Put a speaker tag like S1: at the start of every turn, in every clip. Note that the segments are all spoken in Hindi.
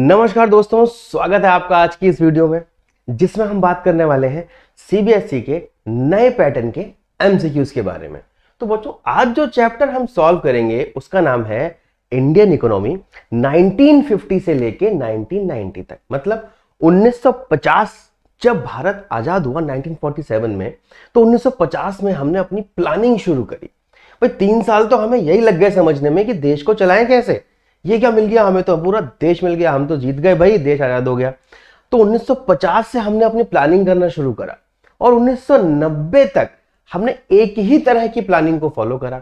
S1: नमस्कार दोस्तों, स्वागत है आपका आज की इस वीडियो में जिसमें हम बात करने वाले हैं सीबीएसई के नए पैटर्न के एमसीक्यूज के बारे में। तो बच्चों, आज जो चैप्टर हम सॉल्व करेंगे उसका नाम है इंडियन इकोनॉमी 1950 से लेके 1990 तक। मतलब 1950 जब भारत आजाद हुआ 1947 में, तो 1950 में हमने अपनी प्लानिंग शुरू करी। भाई 3 साल तो हमें यही लग गए समझने में कि देश को चलाएं कैसे, ये क्या मिल गया हमें, तो पूरा देश मिल गया, हम तो जीत गए भाई, देश आजाद हो गया। तो 1950 से हमने अपनी प्लानिंग करना शुरू करा और 1990 तक हमने एक ही तरह की प्लानिंग को फॉलो करा।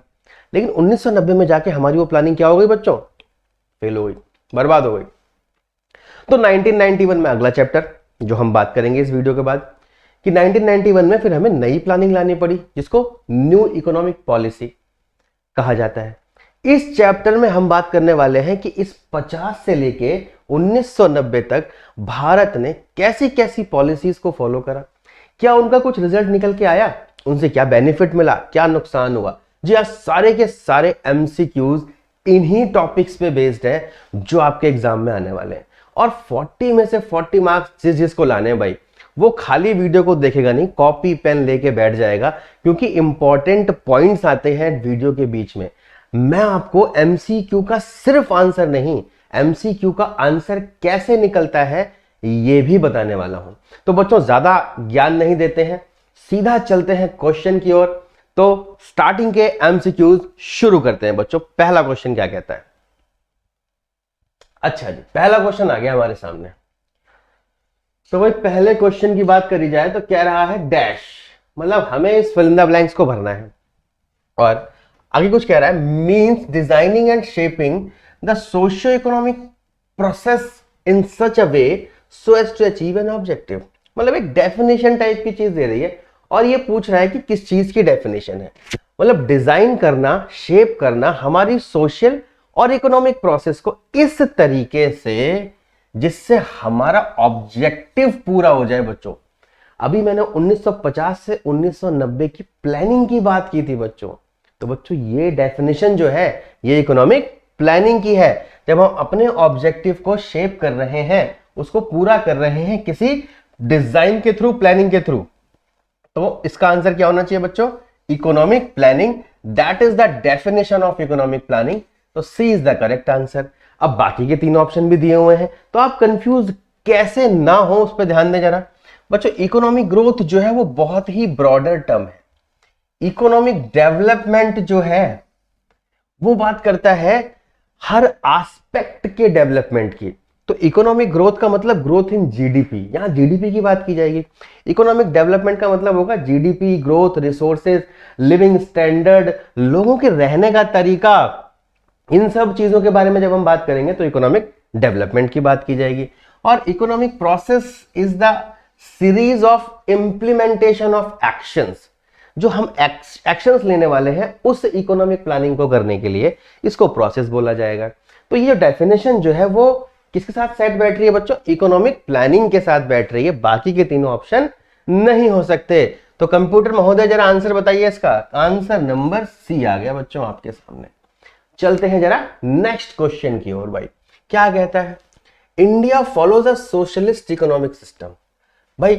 S1: लेकिन 1990 में जाके हमारी वो प्लानिंग क्या हो गई बच्चों? फेल हो गई, बर्बाद हो गई। तो 1991 में अगला चैप्टर जो हम बात करेंगे इस वीडियो के बाद कि 1991 में फिर हमें नई प्लानिंग लानी पड़ी जिसको न्यू इकोनॉमिक पॉलिसी कहा जाता है। इस चैप्टर में हम बात करने वाले हैं कि इस 50 से लेके 1990 तक भारत ने कैसी कैसी पॉलिसीज को फॉलो करा, क्या उनका कुछ रिजल्ट निकल के आया, उनसे क्या बेनिफिट मिला, क्या नुकसान हुआ। जी हाँ, सारे के सारे एमसीक्यूज इन्हीं टॉपिक्स पे बेस्ड है जो आपके एग्जाम में आने वाले हैं। और 40 में से 40 मार्क्स जिसको लाने हैं भाई, वो खाली वीडियो को देखेगा नहीं, कॉपी पेन लेके बैठ जाएगा, क्योंकि इंपॉर्टेंट पॉइंट्स आते हैं वीडियो के बीच में। मैं आपको एमसीक्यू का सिर्फ आंसर नहीं, एमसीक्यू का आंसर कैसे निकलता है ये भी बताने वाला हूं। तो बच्चों, ज्यादा ज्ञान नहीं देते हैं, सीधा चलते हैं क्वेश्चन की ओर। तो स्टार्टिंग के एमसीक्यूज शुरू करते हैं बच्चों। पहला क्वेश्चन क्या कहता है? अच्छा जी, पहला क्वेश्चन आ गया हमारे सामने। तो भाई पहले क्वेश्चन की बात करी जाए तो कह रहा है डैश, मतलब हमें इस फिल इन द ब्लैंक्स को भरना है। और आगे कुछ कह रहा है, means designing and shaping the socio economic process in such a way so as to achieve an objective. मतलब एक डेफिनेशन टाइप की चीज दे रही है और ये पूछ रहा है कि किस चीज की डेफिनेशन है। मतलब डिजाइन करना, शेप करना हमारी सोशल और इकोनॉमिक प्रोसेस को इस तरीके से जिससे हमारा ऑब्जेक्टिव पूरा हो जाए। बच्चों, अभी मैंने 1950 से 1990 की प्लानिंग की बात की थी बच्चों। तो बच्चों, ये डेफिनेशन जो है ये इकोनॉमिक प्लानिंग की है। जब हम अपने ऑब्जेक्टिव को शेप कर रहे हैं, उसको पूरा कर रहे हैं किसी डिजाइन के थ्रू, प्लानिंग के थ्रू, तो इसका आंसर क्या होना चाहिए बच्चों? Economic planning. That is the definition of economic planning. तो C is the correct answer. अब बाकी के 3 ऑप्शन भी दिए हुए हैं, तो आप कंफ्यूज कैसे ना हो उस पर ध्यान दें जरा। बच्चों, इकोनॉमिक ग्रोथ जो है वो बहुत ही ब्रॉडर टर्म है। इकोनॉमिक डेवलपमेंट जो है वो बात करता है हर एस्पेक्ट के डेवलपमेंट की। तो इकोनॉमिक ग्रोथ का मतलब ग्रोथ इन जीडीपी, यहां जीडीपी की बात की जाएगी। इकोनॉमिक डेवलपमेंट का मतलब होगा GDP growth, resources, living standard, लोगों के रहने का तरीका, इन सब चीजों के बारे में जब हम बात करेंगे तो इकोनॉमिक डेवलपमेंट की बात की जाएगी। और economic process is the series of implementation of actions. जो हम एक्शंस लेने वाले हैं उस इकोनॉमिक प्लानिंग को करने के लिए इसको प्रोसेस बोला जाएगा। तो ये डेफिनेशन जो है वो किसके साथ सेट बैठ रही है बच्चों? इकोनॉमिक प्लानिंग के साथ बैठ रही है, बाकी के तीनों ऑप्शन नहीं हो सकते। तो कंप्यूटर महोदय जरा आंसर बताइए इसका। आंसर नंबर सी आ गया बच्चों आपके सामने। चलते हैं जरा नेक्स्ट क्वेश्चन की ओर। भाई क्या कहता है? India follows a socialist economic system. भाई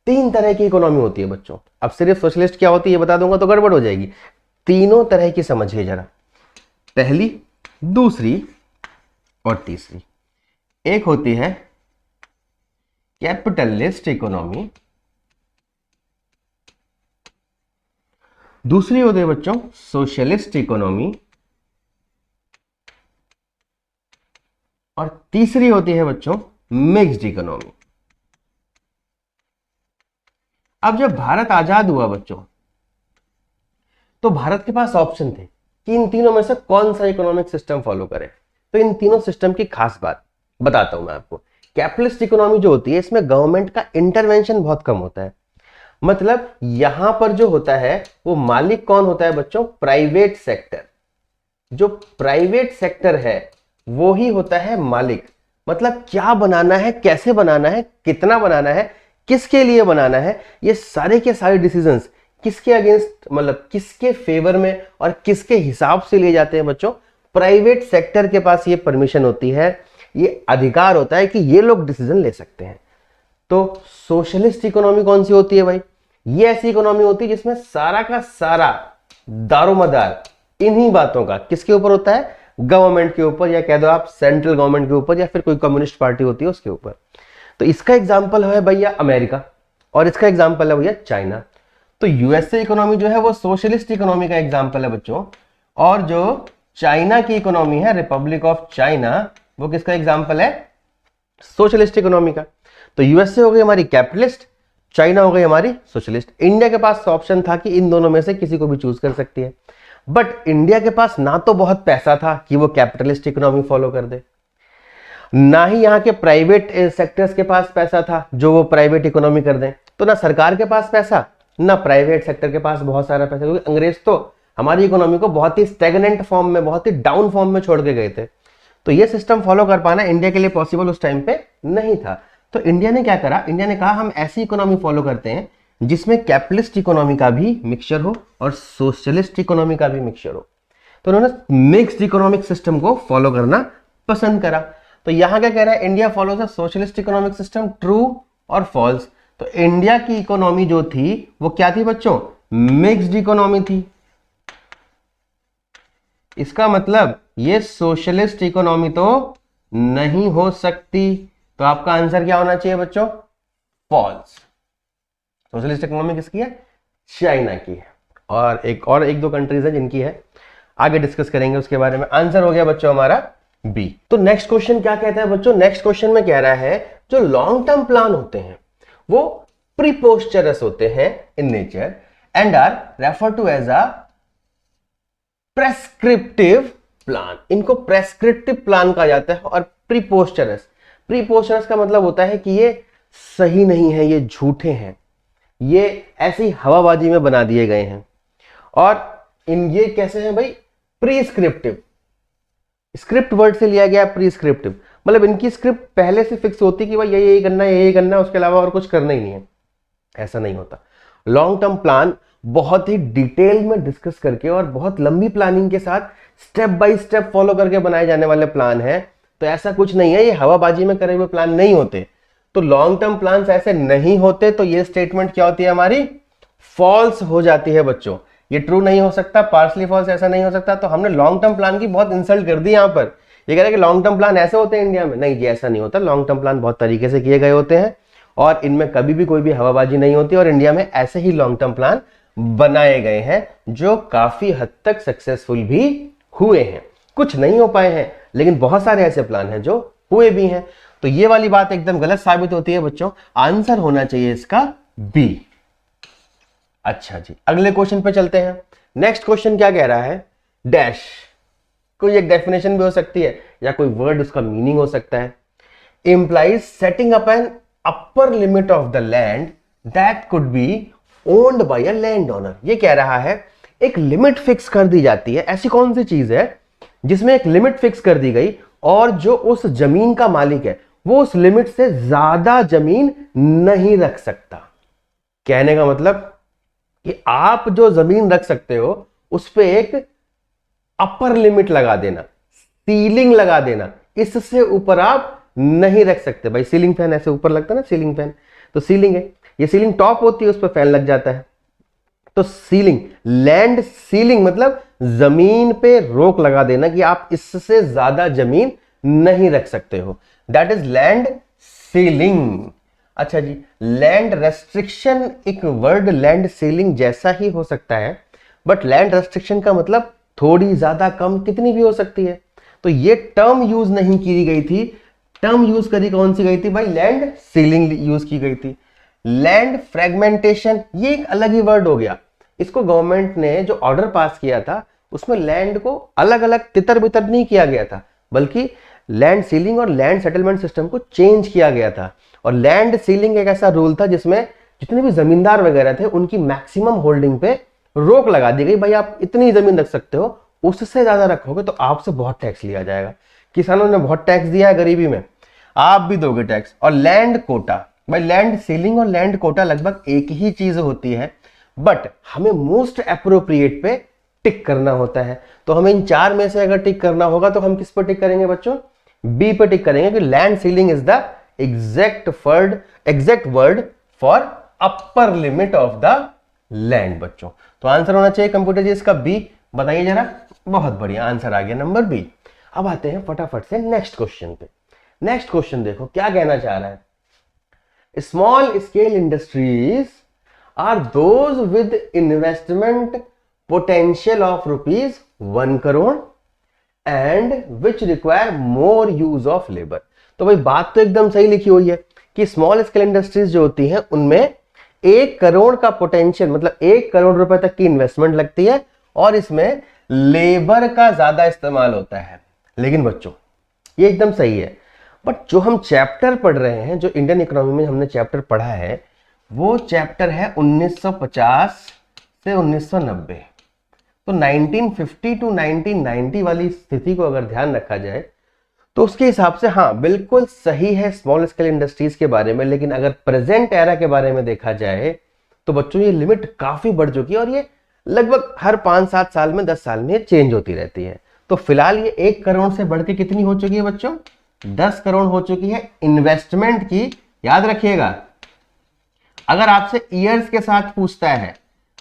S1: 3 तरह की इकोनॉमी होती है बच्चों। अब सिर्फ सोशलिस्ट क्या होती है बता दूंगा तो गड़बड़ हो जाएगी। तीनों तरह की समझिए जरा, पहली, दूसरी और तीसरी। एक होती है कैपिटलिस्ट इकोनॉमी, दूसरी होती है बच्चों सोशलिस्ट इकोनॉमी, और तीसरी होती है बच्चों मिक्स्ड इकोनॉमी। अब जब भारत आजाद हुआ बच्चों, तो भारत के पास ऑप्शन थे कि इन तीनों में से कौन सा इकोनॉमिक सिस्टम फॉलो करें। तो इन तीनों सिस्टम की खास बात बताता हूं मैं आपको। कैपिटलिस्ट इकोनॉमी जो होती है इसमें गवर्नमेंट का इंटरवेंशन बहुत कम होता है। मतलब यहां पर जो होता है वो मालिक कौन होता है बच्चों? Private sector. जो प्राइवेट सेक्टर है वो ही होता है मालिक। मतलब क्या बनाना है, कैसे बनाना है, कितना बनाना है, किसके लिए बनाना है, ये सारे के सारे डिसीजंस किसके अगेंस्ट, मतलब किसके फेवर में और किसके हिसाब से लिए जाते हैं बच्चों? प्राइवेट सेक्टर के पास ये परमिशन होती है ये अधिकार होता है कि ये लोग डिसीजन ले सकते हैं। तो सोशलिस्ट इकोनॉमी कौन सी होती है भाई? ये ऐसी इकोनॉमी होती है जिसमें सारा का सारा दारोमदार इन्हीं बातों का किसके ऊपर होता है? गवर्नमेंट के ऊपर, या कह दो आप सेंट्रल गवर्नमेंट के ऊपर, या फिर कोई कम्युनिस्ट पार्टी होती है उसके ऊपर। तो इसका एग्जाम्पल है भैया अमेरिका, और इसका एग्जाम्पल है भैया चाइना। तो यूएसए इकोनॉमी जो है वो सोशलिस्ट इकोनॉमी का एग्जाम्पल है बच्चों, और जो चाइना की इकोनॉमी है, रिपब्लिक ऑफ चाइना, वो किसका एग्जाम्पल है? सोशलिस्ट इकोनॉमी का। तो यूएसए हो गई हमारी कैपिटलिस्ट, चाइना हो गई हमारी सोशलिस्ट। इंडिया के पास ऑप्शन था कि इन दोनों में से किसी को भी चूज कर सकती है, बट इंडिया के पास ना तो बहुत पैसा था कि वो कैपिटलिस्ट इकोनॉमी फॉलो कर दे, ना ही यहाँ के प्राइवेट सेक्टर्स के पास पैसा था जो वो प्राइवेट इकोनॉमी कर दें। तो ना सरकार के पास पैसा, ना प्राइवेट सेक्टर के पास बहुत सारा पैसा, क्योंकि अंग्रेज तो हमारी इकोनॉमी को बहुत ही स्टैग्नेंट फॉर्म में, बहुत ही डाउन फॉर्म में छोड़ के गए थे। तो ये सिस्टम फॉलो कर पाना इंडिया के लिए पॉसिबल उस टाइम पे नहीं था। तो इंडिया ने क्या करा? इंडिया ने कहा हम ऐसी इकोनॉमी फॉलो करते हैं जिसमें कैपिटलिस्ट इकोनॉमी का भी मिक्सचर हो और सोशलिस्ट इकोनॉमी का भी मिक्सचर हो। तो उन्होंने मिक्स्ड इकोनॉमिक सिस्टम को फॉलो करना पसंद करा। तो यहां क्या कह रहा है? India follows a socialist economic system, true और फॉल्स। तो इंडिया की इकोनॉमी जो थी वो क्या थी बच्चों? मिक्स्ड इकोनॉमी थी। इसका मतलब ये सोशलिस्ट इकोनॉमी तो नहीं हो सकती। तो आपका आंसर क्या होना चाहिए बच्चों? फॉल्स। सोशलिस्ट इकोनॉमी किसकी है? चाइना की है, और एक दो कंट्रीज है जिनकी है, आगे डिस्कस करेंगे उसके बारे में। आंसर हो गया बच्चों हमारा बी। तो नेक्स्ट क्वेश्चन क्या कहता है बच्चों? नेक्स्ट क्वेश्चन में कह रहा है जो लॉन्ग टर्म प्लान होते हैं वो प्रीपोस्चरस होते हैं in nature and are refer to as a prescriptive plan. इनको प्रेस्क्रिप्टिव प्लान कहा जाता है। और प्रीपोस्चरस का मतलब होता है कि ये सही नहीं है, ये झूठे हैं, ये ऐसी हवाबाजी में बना दिए गए हैं। और ये कैसे हैं भाई? प्रीस्क्रिप्टिव, स्क्रिप्ट वर्ड से लिया गया प्रीस्क्रिप्टिव, मतलब इनकी स्क्रिप्ट पहले से फिक्स होती कि भाई यही करना है, यही करना है, उसके अलावा और कुछ करना ही नहीं है। ऐसा नहीं होता। लॉन्ग टर्म प्लान बहुत ही डिटेल में डिस्कस करके और बहुत लंबी प्लानिंग के साथ स्टेप बाय स्टेप फॉलो करके बनाए जाने वाले प्लान है। तो ऐसा कुछ नहीं है, ये हवाबाजी में करे हुए प्लान नहीं होते। तो लॉन्ग टर्म प्लान ऐसे नहीं होते। तो ये स्टेटमेंट क्या होती है हमारी? फॉल्स हो जाती है बच्चों। ये ट्रू नहीं हो सकता, पार्सली फॉल्स ऐसा नहीं हो सकता। तो हमने लॉन्ग टर्म प्लान की बहुत इंसल्ट कर दी यहां पर। ये कह रहे हैं कि लॉन्ग टर्म प्लान ऐसे होते हैं इंडिया में। नहीं जी, ऐसा नहीं होता। लॉन्ग टर्म प्लान बहुत तरीके से किए गए होते हैं और इनमें कभी भी कोई भी हवाबाजी नहीं होती। और इंडिया में ऐसे ही लॉन्ग टर्म प्लान बनाए गए हैं जो काफी हद तक सक्सेसफुल भी हुए हैं। कुछ नहीं हो पाए हैं, लेकिन बहुत सारे ऐसे प्लान हैं जो हुए भी हैं। तो ये वाली बात एकदम गलत साबित होती है बच्चों। आंसर होना चाहिए इसका बी। अच्छा जी, अगले क्वेश्चन पे चलते हैं। नेक्स्ट क्वेश्चन क्या कह रहा है? डैश। कोई एक डेफिनेशन भी हो सकती है या कोई वर्ड उसका मीनिंग हो सकता है। Implies setting up an upper limit of the land that could be owned by a land owner. ये कह रहा है एक लिमिट फिक्स कर दी जाती है। ऐसी कौन सी चीज है जिसमें एक लिमिट फिक्स कर दी गई और जो उस जमीन का मालिक है वो उस लिमिट से ज्यादा जमीन नहीं रख सकता। कहने का मतलब कि आप जो जमीन रख सकते हो उस पे एक अपर लिमिट लगा देना, सीलिंग लगा देना, इससे ऊपर आप नहीं रख सकते। भाई सीलिंग फैन ऐसे ऊपर लगता है ना, सीलिंग फैन, तो सीलिंग है, ये सीलिंग टॉप होती है, उस पर फैन लग जाता है। तो सीलिंग, लैंड सीलिंग मतलब जमीन पे रोक लगा देना कि आप इससे ज्यादा जमीन नहीं रख सकते हो, दैट इज लैंड सीलिंग। अच्छा जी, लैंड रेस्ट्रिक्शन एक वर्ड लैंड सीलिंग जैसा ही हो सकता है, बट लैंड रेस्ट्रिक्शन का मतलब थोड़ी ज्यादा कम कितनी भी हो सकती है। तो ये टर्म यूज नहीं की गई थी। टर्म यूज करी कौन सी गई थी भाई? लैंड सीलिंग यूज की गई थी। लैंड फ्रेगमेंटेशन ये एक अलग ही वर्ड हो गया। इसको गवर्नमेंट ने जो ऑर्डर पास किया था उसमें लैंड को अलग अलग तितर बितर नहीं किया गया था, बल्कि लैंड सीलिंग और लैंड सेटलमेंट सिस्टम को चेंज किया गया था। और लैंड सीलिंग एक ऐसा रूल था जिसमें जितने भी जमींदार वगैरह थे उनकी मैक्सिमम होल्डिंग पे रोक लगा दी गई। भाई आप इतनी जमीन रख सकते हो, उससे ज्यादा रखोगे तो आपसे बहुत टैक्स लिया जाएगा। किसानों ने बहुत टैक्स दिया है गरीबी में, आप भी दोगे टैक्स। और लैंड कोटा, भाई लैंड सीलिंग और लैंड कोटा लगभग एक ही चीज होती है, बट हमें मोस्ट एप्रोप्रिएट पे टिक करना होता है। तो हमें इन चार में से अगर टिक करना होगा तो हम किस पर टिक करेंगे बच्चों? बी पे टिक करेंगे कि land ceiling is the exact word for upper limit of the land बच्चों। तो आंसर होना चाहिए कंप्यूटर जी इसका बी। बताइए जरा, बहुत बढ़िया आंसर आ गया नंबर बी। अब आते हैं फटाफट से नेक्स्ट क्वेश्चन पे। नेक्स्ट क्वेश्चन देखो क्या कहना चाह रहा है, small scale industries are those with investment potential of ₹1 crore and which require more use of labour. तो भाई बात तो एकदम सही लिखी हुई है कि स्मॉल स्केल इंडस्ट्रीज जो होती हैं उनमें 1 करोड़ का पोटेंशियल, मतलब 1 करोड़ रुपए तक की इन्वेस्टमेंट लगती है और इसमें लेबर का ज्यादा इस्तेमाल होता है। लेकिन बच्चों ये एकदम सही है, बट जो हम चैप्टर पढ़ रहे हैं, जो इंडियन इकोनॉमी में हमने चैप्टर पढ़ा है, वो चैप्टर है 1950 से 1990। तो 1950 टू 1990 वाली स्थिति को अगर ध्यान रखा जाए तो उसके हिसाब से हाँ बिल्कुल सही है स्मॉल स्केल इंडस्ट्रीज के बारे में। लेकिन अगर प्रेजेंट एरा के बारे में देखा जाए तो बच्चों ये लिमिट काफी बढ़ चुकी है और ये लगभग हर 5-7 साल में 10 साल में ये चेंज होती रहती है। तो फिलहाल ये 1 करोड़ से बढ़ के कितनी हो चुकी है बच्चों, 10 करोड़ हो चुकी है इन्वेस्टमेंट की। याद रखिएगा अगर आपसे ईयर्स के साथ पूछता है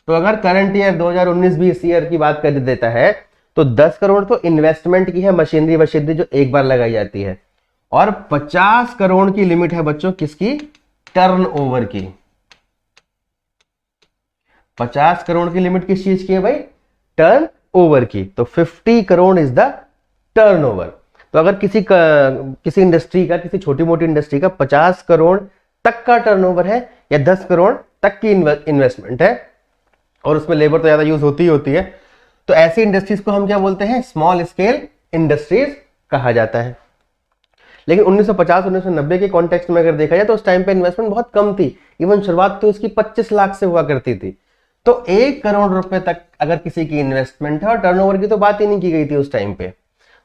S1: तो अगर करंट ईयर 2019-20 ईयर की बात कर देता है तो 10 करोड़ तो इन्वेस्टमेंट की है, मशीनरी वशीनरी जो एक बार लगाई जाती है, और 50 करोड़ की लिमिट है बच्चों किसकी, टर्नओवर की। 50 करोड़ की लिमिट किस चीज की है भाई, टर्नओवर की। तो 50 करोड़ इज द टर्नओवर। तो अगर किसी इंडस्ट्री का, किसी छोटी मोटी इंडस्ट्री का 50 करोड़ तक का टर्नओवर है या 10 करोड़ तक की इन्वेस्टमेंट है और उसमें लेबर तो ज्यादा यूज होती ही होती है, तो ऐसी इंडस्ट्रीज को हम क्या बोलते हैं, स्मॉल स्केल इंडस्ट्रीज कहा जाता है। लेकिन 1950-1990 के कॉन्टेक्स्ट में अगर देखा जाए तो उस टाइम पे इन्वेस्टमेंट बहुत कम थी। इवन शुरुआत तो इसकी 25 लाख से हुआ करती थी। तो 1 करोड़ रुपए तक अगर किसी की इन्वेस्टमेंट है और टर्नओवर की तो बात ही नहीं की गई थी उस टाइम पे,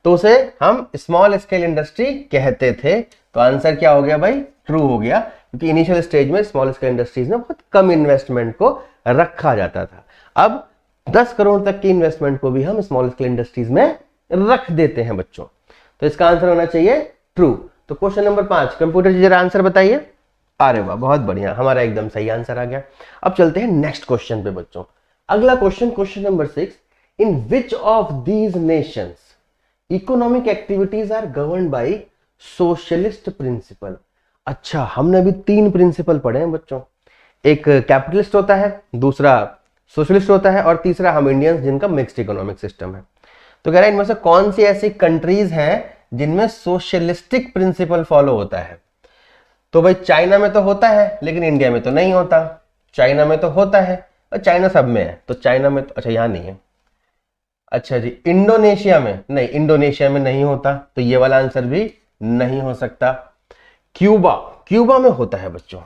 S1: तो उसे हम स्मॉल स्केल इंडस्ट्री कहते थे। तो आंसर क्या हो गया भाई, ट्रू हो गया, क्योंकि इनिशियल स्टेज में स्मॉल स्केल इंडस्ट्रीज में बहुत कम इन्वेस्टमेंट को रखा जाता था। अब 10 करोड़ तक की इन्वेस्टमेंट को भी हम स्मॉल स्केल इंडस्ट्रीज में रख देते हैं बच्चों। तो इसका आंसर होना चाहिए ट्रू। तो क्वेश्चन नंबर 5 कंप्यूटर जी जरा आंसर बताइए। अरे वाह बहुत बढ़िया, हमारा एकदम सही आंसर आ गया। अब चलते हैं नेक्स्ट क्वेश्चन पे बच्चों। अगला question, question number 6, in which of these nations economic activities are governed by socialist principle. अच्छा, हमने अभी 3 प्रिंसिपल पढ़े हैं बच्चों, एक कैपिटलिस्ट होता है, दूसरा सोशलिस्ट होता है और तीसरा हम इंडियंस जिनका मिक्स्ड इकोनॉमिक सिस्टम है। तो कह रहा है इनमें से कौन सी ऐसी कंट्रीज हैं जिनमें सोशलिस्टिक प्रिंसिपल फॉलो होता है। तो भाई चाइना में तो होता है लेकिन इंडिया में तो नहीं होता, चाइना में तो होता है और चाइना सब में है, तो चाइना में तो अच्छा यहां नहीं है। अच्छा जी, इंडोनेशिया में नहीं, इंडोनेशिया में नहीं होता, तो ये वाला आंसर भी नहीं हो सकता। क्यूबा, क्यूबा में होता है बच्चों।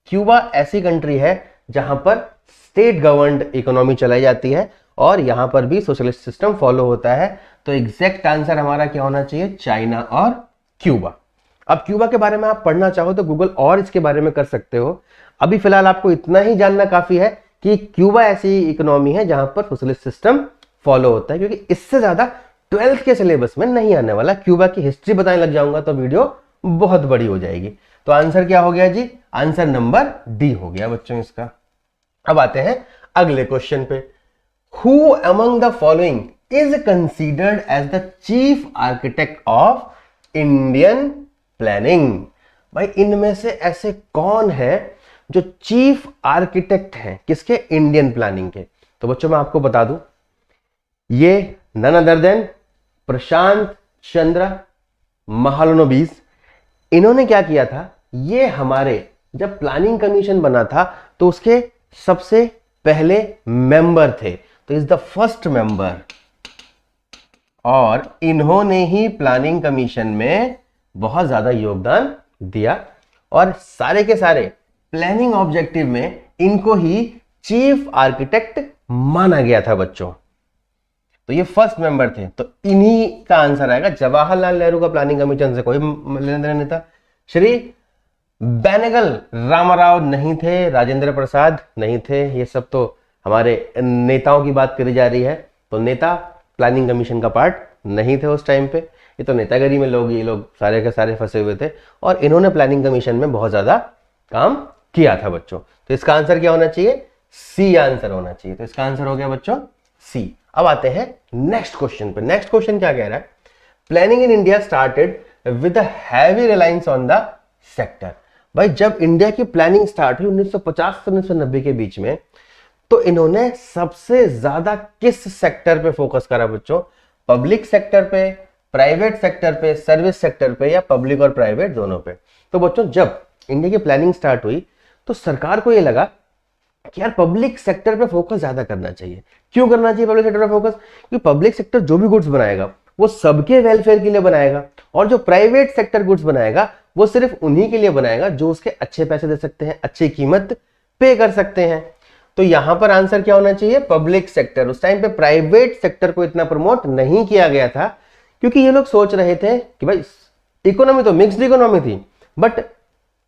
S1: क्यूबा ऐसी कंट्री है जहां पर स्टेट गवर्नड इकोनॉमी चलाई जाती है और यहां पर भी सोशलिस्ट सिस्टम फॉलो होता है। तो एग्जैक्ट आंसर हमारा क्या होना चाहिए, चाइना और क्यूबा। अब क्यूबा के बारे में आप पढ़ना चाहो तो गूगल और इसके बारे में कर सकते हो। अभी फिलहाल आपको इतना ही जानना काफी है कि क्यूबा ऐसी इकोनॉमी है जहां पर सोशलिस्ट सिस्टम फॉलो होता है, क्योंकि इससे ज्यादा 12th के सिलेबस में नहीं आने वाला। क्यूबा की हिस्ट्री बताने लग जाऊंगा तो वीडियो बहुत बड़ी हो जाएगी। तो आंसर क्या हो गया जी, आंसर नंबर डी हो गया बच्चों इसका। अब आते हैं अगले क्वेश्चन पे। Who among the following is considered as the chief architect of Indian planning. भाई इनमें से ऐसे कौन है जो चीफ आर्किटेक्ट हैं किसके, इंडियन प्लानिंग के। तो बच्चों मैं आपको बता दूं, ये नन अदर देन प्रशांत चंद्र महालनोबिस। इन्होंने क्या किया था, ये हमारे जब प्लानिंग कमीशन बना था तो उसके सबसे पहले मेंबर थे, तो इज द फर्स्ट मेंबर। और इन्होंने ही प्लानिंग कमीशन में बहुत ज्यादा योगदान दिया और सारे के सारे प्लानिंग ऑब्जेक्टिव में इनको ही चीफ आर्किटेक्ट माना गया था बच्चों। तो ये फर्स्ट मेंबर थे, तो इन्हीं का आंसर आएगा। जवाहरलाल नेहरू का प्लानिंग कमीशन से कोई लेना देना नहीं था। श्री बेनेगल रामाराव नहीं थे, राजेंद्र प्रसाद नहीं थे, ये सब तो हमारे नेताओं की बात करी जा रही है, तो नेता प्लानिंग कमीशन का पार्ट नहीं थे उस टाइम पे। ये तो नेतागिरी में लोग, ये लोग सारे के सारे फंसे हुए थे और इन्होंने प्लानिंग कमीशन में बहुत ज्यादा काम किया था बच्चों। तो इसका आंसर क्या होना चाहिए? सी आंसर होना चाहिए। तो इसका आंसर हो गया बच्चों सी। अब आते हैं नेक्स्ट क्वेश्चन पे। नेक्स्ट क्वेश्चन क्या कह रहा है? Planning in India started with a heavy reliance on the sector. भाई जब इंडिया की प्लानिंग स्टार्ट हुई 1950 से 1990 के बीच में, तो इन्होंने सबसे ज्यादा किस सेक्टर पे फोकस करा बच्चों? पब्लिक सेक्टर पे, प्राइवेट सेक्टर पे, सर्विस सेक्टर पे, या पब्लिक और प्राइवेट दोनों पे? तो बच्चों जब इंडिया की प्लानिंग स्टार्ट हुई तो सरकार को यह लगा कि यार पब्लिक सेक्टर पे फोकस ज्यादा करना चाहिए। क्यों करना चाहिए पब्लिक सेक्टर पे फोकस? क्योंकि पब्लिक सेक्टर जो भी गुड्स बनाएगा वो सबके वेलफेयर के लिए बनाएगा, और जो प्राइवेट सेक्टर गुड्स बनाएगा वो सिर्फ उन्हीं के लिए बनाएगा जो उसके अच्छे पैसे दे सकते हैं, अच्छी कीमत पे कर सकते हैं। तो यहां पर आंसर क्या होना चाहिए? Public sector. उस टाइम पे प्राइवेट सेक्टर को इतना प्रमोट नहीं किया गया था, क्योंकि ये लोग सोच रहे थे कि भाई इकोनॉमी तो मिक्स्ड इकोनॉमी थी, बट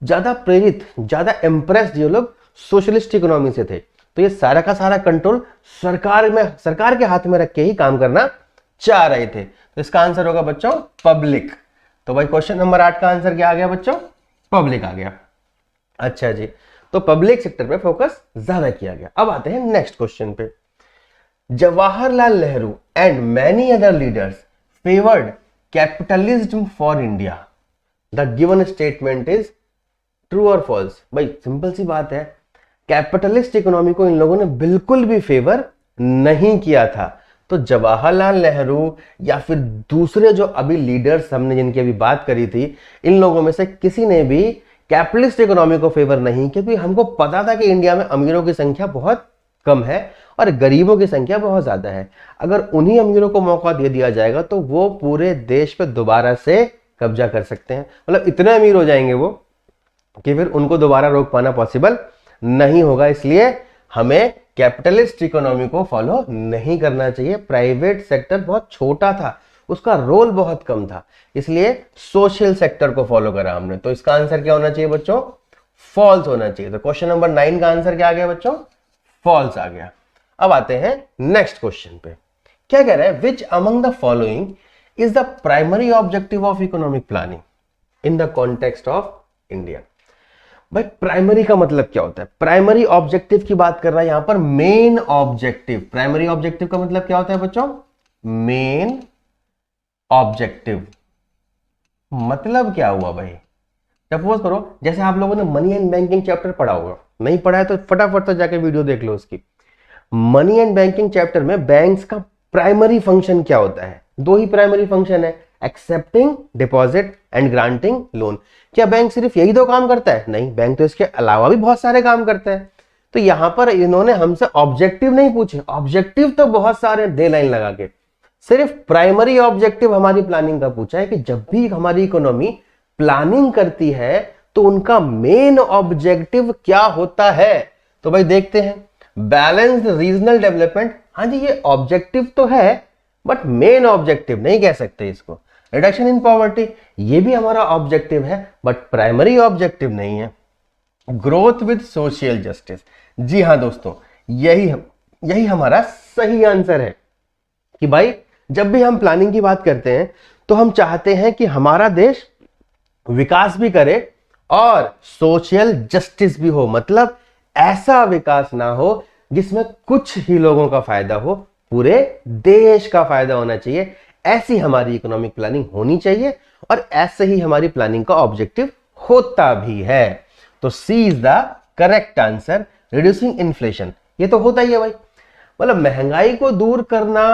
S1: ज्यादा प्रेरित, ज्यादा इंप्रेस्ड ये लोग सोशलिस्ट इकोनॉमी से थे। तो ये सारा का सारा कंट्रोल सरकार के हाथ में रख के ही काम करना चाह रहे थे। तो इसका आंसर होगा बच्चों पब्लिक। तो भाई क्वेश्चन नंबर 8 का आंसर क्या आ गया बच्चों? पब्लिक आ गया। अच्छा जी, तो पब्लिक सेक्टर पे फोकस ज्यादा किया गया। अब आते हैं नेक्स्ट क्वेश्चन पे। Jawaharlal Nehru and many other leaders favoured capitalism for India. The given statement is true और फॉल्स? भाई सिंपल सी बात है, कैपिटलिस्ट इकोनॉमी को इन लोगों ने बिल्कुल भी फेवर नहीं किया था। तो जवाहरलाल नेहरू या फिर दूसरे जो अभी लीडर्स हमने जिनकी अभी बात करी थी, इन लोगों में से किसी ने भी कैपिटलिस्ट इकोनॉमी को फेवर नहीं किया, क्योंकि हमको पता था कि इंडिया में अमीरों की संख्या बहुत कम है और गरीबों की संख्या बहुत ज्यादा है। अगर उन्हीं अमीरों को मौका दे दिया जाएगा तो वो पूरे देश पे दोबारा से कब्जा कर सकते हैं। मतलब इतने अमीर हो जाएंगे वो कि फिर उनको दोबारा रोक पाना पॉसिबल नहीं होगा। इसलिए हमें कैपिटलिस्ट इकोनॉमी को फॉलो नहीं करना चाहिए। प्राइवेट सेक्टर बहुत छोटा था, उसका रोल बहुत कम था, इसलिए सोशल सेक्टर को फॉलो करा हमने। तो इसका आंसर क्या होना चाहिए बच्चों? फॉल्स होना चाहिए। तो क्वेश्चन नंबर 9 का आंसर क्या आ गया बच्चों? फॉल्स आ गया। अब आते हैं नेक्स्ट क्वेश्चन पे। क्या कह रहा है? Which among the following is the primary objective of economic planning in the context of India? भाई प्राइमरी का मतलब क्या होता है? प्राइमरी ऑब्जेक्टिव की बात कर रहा है यहां पर, मेन ऑब्जेक्टिव। प्राइमरी ऑब्जेक्टिव का मतलब क्या होता है बच्चों? Main objective. मतलब क्या हुआ भाई? सपोज करो जैसे आप लोगों ने मनी एंड बैंकिंग चैप्टर पढ़ा होगा, नहीं पढ़ा है तो फटाफट से जाके वीडियो देख लो उसकी। मनी एंड बैंकिंग चैप्टर में बैंक्स का प्राइमरी फंक्शन क्या होता है? दो ही प्राइमरी फंक्शन है, accepting deposit and granting loan. क्या बैंक सिर्फ यही दो काम करता है? नहीं, बैंक तो इसके अलावा भी बहुत सारे काम करता है। तो यहां पर इन्होंने हमसे ऑब्जेक्टिव नहीं पूछे, ऑब्जेक्टिव तो बहुत सारे दे लाइन लगा के, सिर्फ प्राइमरी ऑब्जेक्टिव हमारी प्लानिंग का पूछा है कि जब भी हमारी इकोनॉमी प्लानिंग करती है तो उनका मेन ऑब्जेक्टिव क्या होता है। तो भाई देखते हैं, बैलेंस्ड रीजनल डेवलपमेंट। हाँ जी, ये ऑब्जेक्टिव तो है बट मेन ऑब्जेक्टिव नहीं कह सकते इसको। रिडक्शन इन पॉवर्टी, ये भी हमारा ऑब्जेक्टिव है बट प्राइमरी ऑब्जेक्टिव नहीं है। ग्रोथ विद सोशल जस्टिस, जी हाँ दोस्तों, यही हमारा सही आंसर है कि भाई जब भी हम प्लानिंग की बात करते हैं तो हम चाहते हैं कि हमारा देश विकास भी करे और सोशल जस्टिस भी हो। मतलब ऐसा विकास ना हो जिसमें कुछ ही लोगों का फायदा हो, पूरे देश का फायदा होना चाहिए। ऐसी हमारी इकोनॉमिक प्लानिंग होनी चाहिए और ऐसे ही हमारी प्लानिंग का ऑब्जेक्टिव होता भी है। तो C is the correct answer. Reducing inflation, ये तो होता ही है भाई। मतलब महंगाई को दूर करना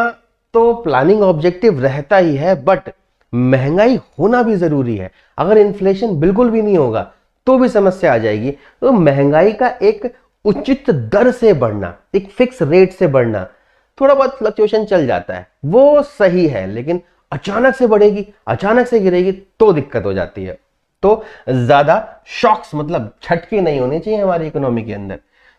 S1: तो प्लानिंग ऑब्जेक्टिव रहता ही है, बट महंगाई होना भी जरूरी है। अगर इन्फ्लेशन बिल्कुल भी नहीं होगा तो भी समस्या आ जाएगी। तो महंगाई का एक उचित दर से बढ़ना, एक फिक्स रेट से बढ़ना, थोड़ा बहुत फ्लक्चुएशन चल जाता है, वो सही है, लेकिन अचानक से बढ़ेगी, अचानक से गिरेगी तो दिक्कत हो जाती है। तो ज्यादा शॉक्स, मतलब झटके नहीं होने चाहिए हमारी इकोनॉमी के अंदर।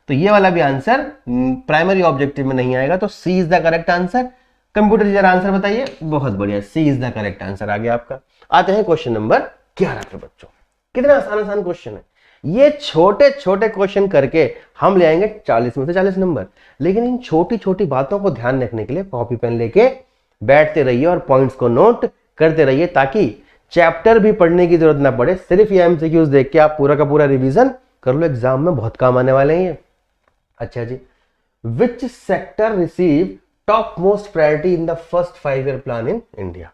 S1: तो ये वाला भी आंसर प्राइमरी ऑब्जेक्टिव में नहीं आएगा। तो C is the correct answer. Computer teacher answer बताइए। बहुत बढ़िया, C is the correct answer आ गया आपका। आते हैं क्वेश्चन नंबर 11 पे बच्चों। कितना आसान क्वेश्चन है। ये छोटे छोटे क्वेश्चन करके हम ले आएंगे 40 में से 40 नंबर। लेकिन इन छोटी छोटी बातों को ध्यान रखने के लिए कॉपी पेन लेके बैठते रहिए और पॉइंट्स को नोट करते रहिए ताकि चैप्टर भी पढ़ने की जरूरत ना पड़े, सिर्फ ये एमसीक्यूज देख के आप पूरा का पूरा रिवीजन कर लो, एग्जाम में बहुत काम आने वाले हैं ये। अच्छा जी, which sector receive top most priority in the first 5-year plan in India?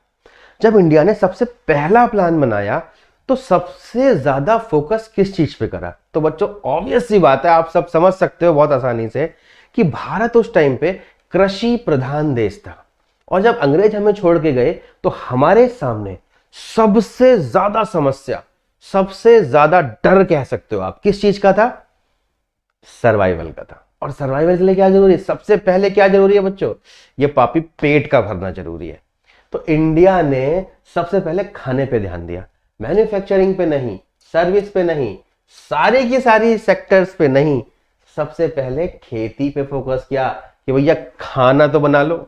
S1: जब इंडिया ने सबसे पहला प्लान बनाया तो सबसे ज्यादा फोकस किस चीज पे करा? तो बच्चों ऑब्वियस सी बात है, आप सब समझ सकते हो बहुत आसानी से कि भारत उस टाइम पे कृषि प्रधान देश था, और जब अंग्रेज हमें छोड़ के गए तो हमारे सामने सबसे ज्यादा समस्या, सबसे ज्यादा डर कह सकते हो आप, किस चीज का था? सर्वाइवल का था। और सर्वाइवल के लिए क्या जरूरी है? सबसे पहले क्या जरूरी है बच्चों? ये पापी पेट का भरना जरूरी है। तो इंडिया ने सबसे पहले खाने पे ध्यान दिया, मैन्युफैक्चरिंग पे नहीं, सर्विस पे नहीं, सारी की सारी सेक्टर्स पे नहीं, सबसे पहले खेती पे फोकस किया कि भैया खाना तो बना लो।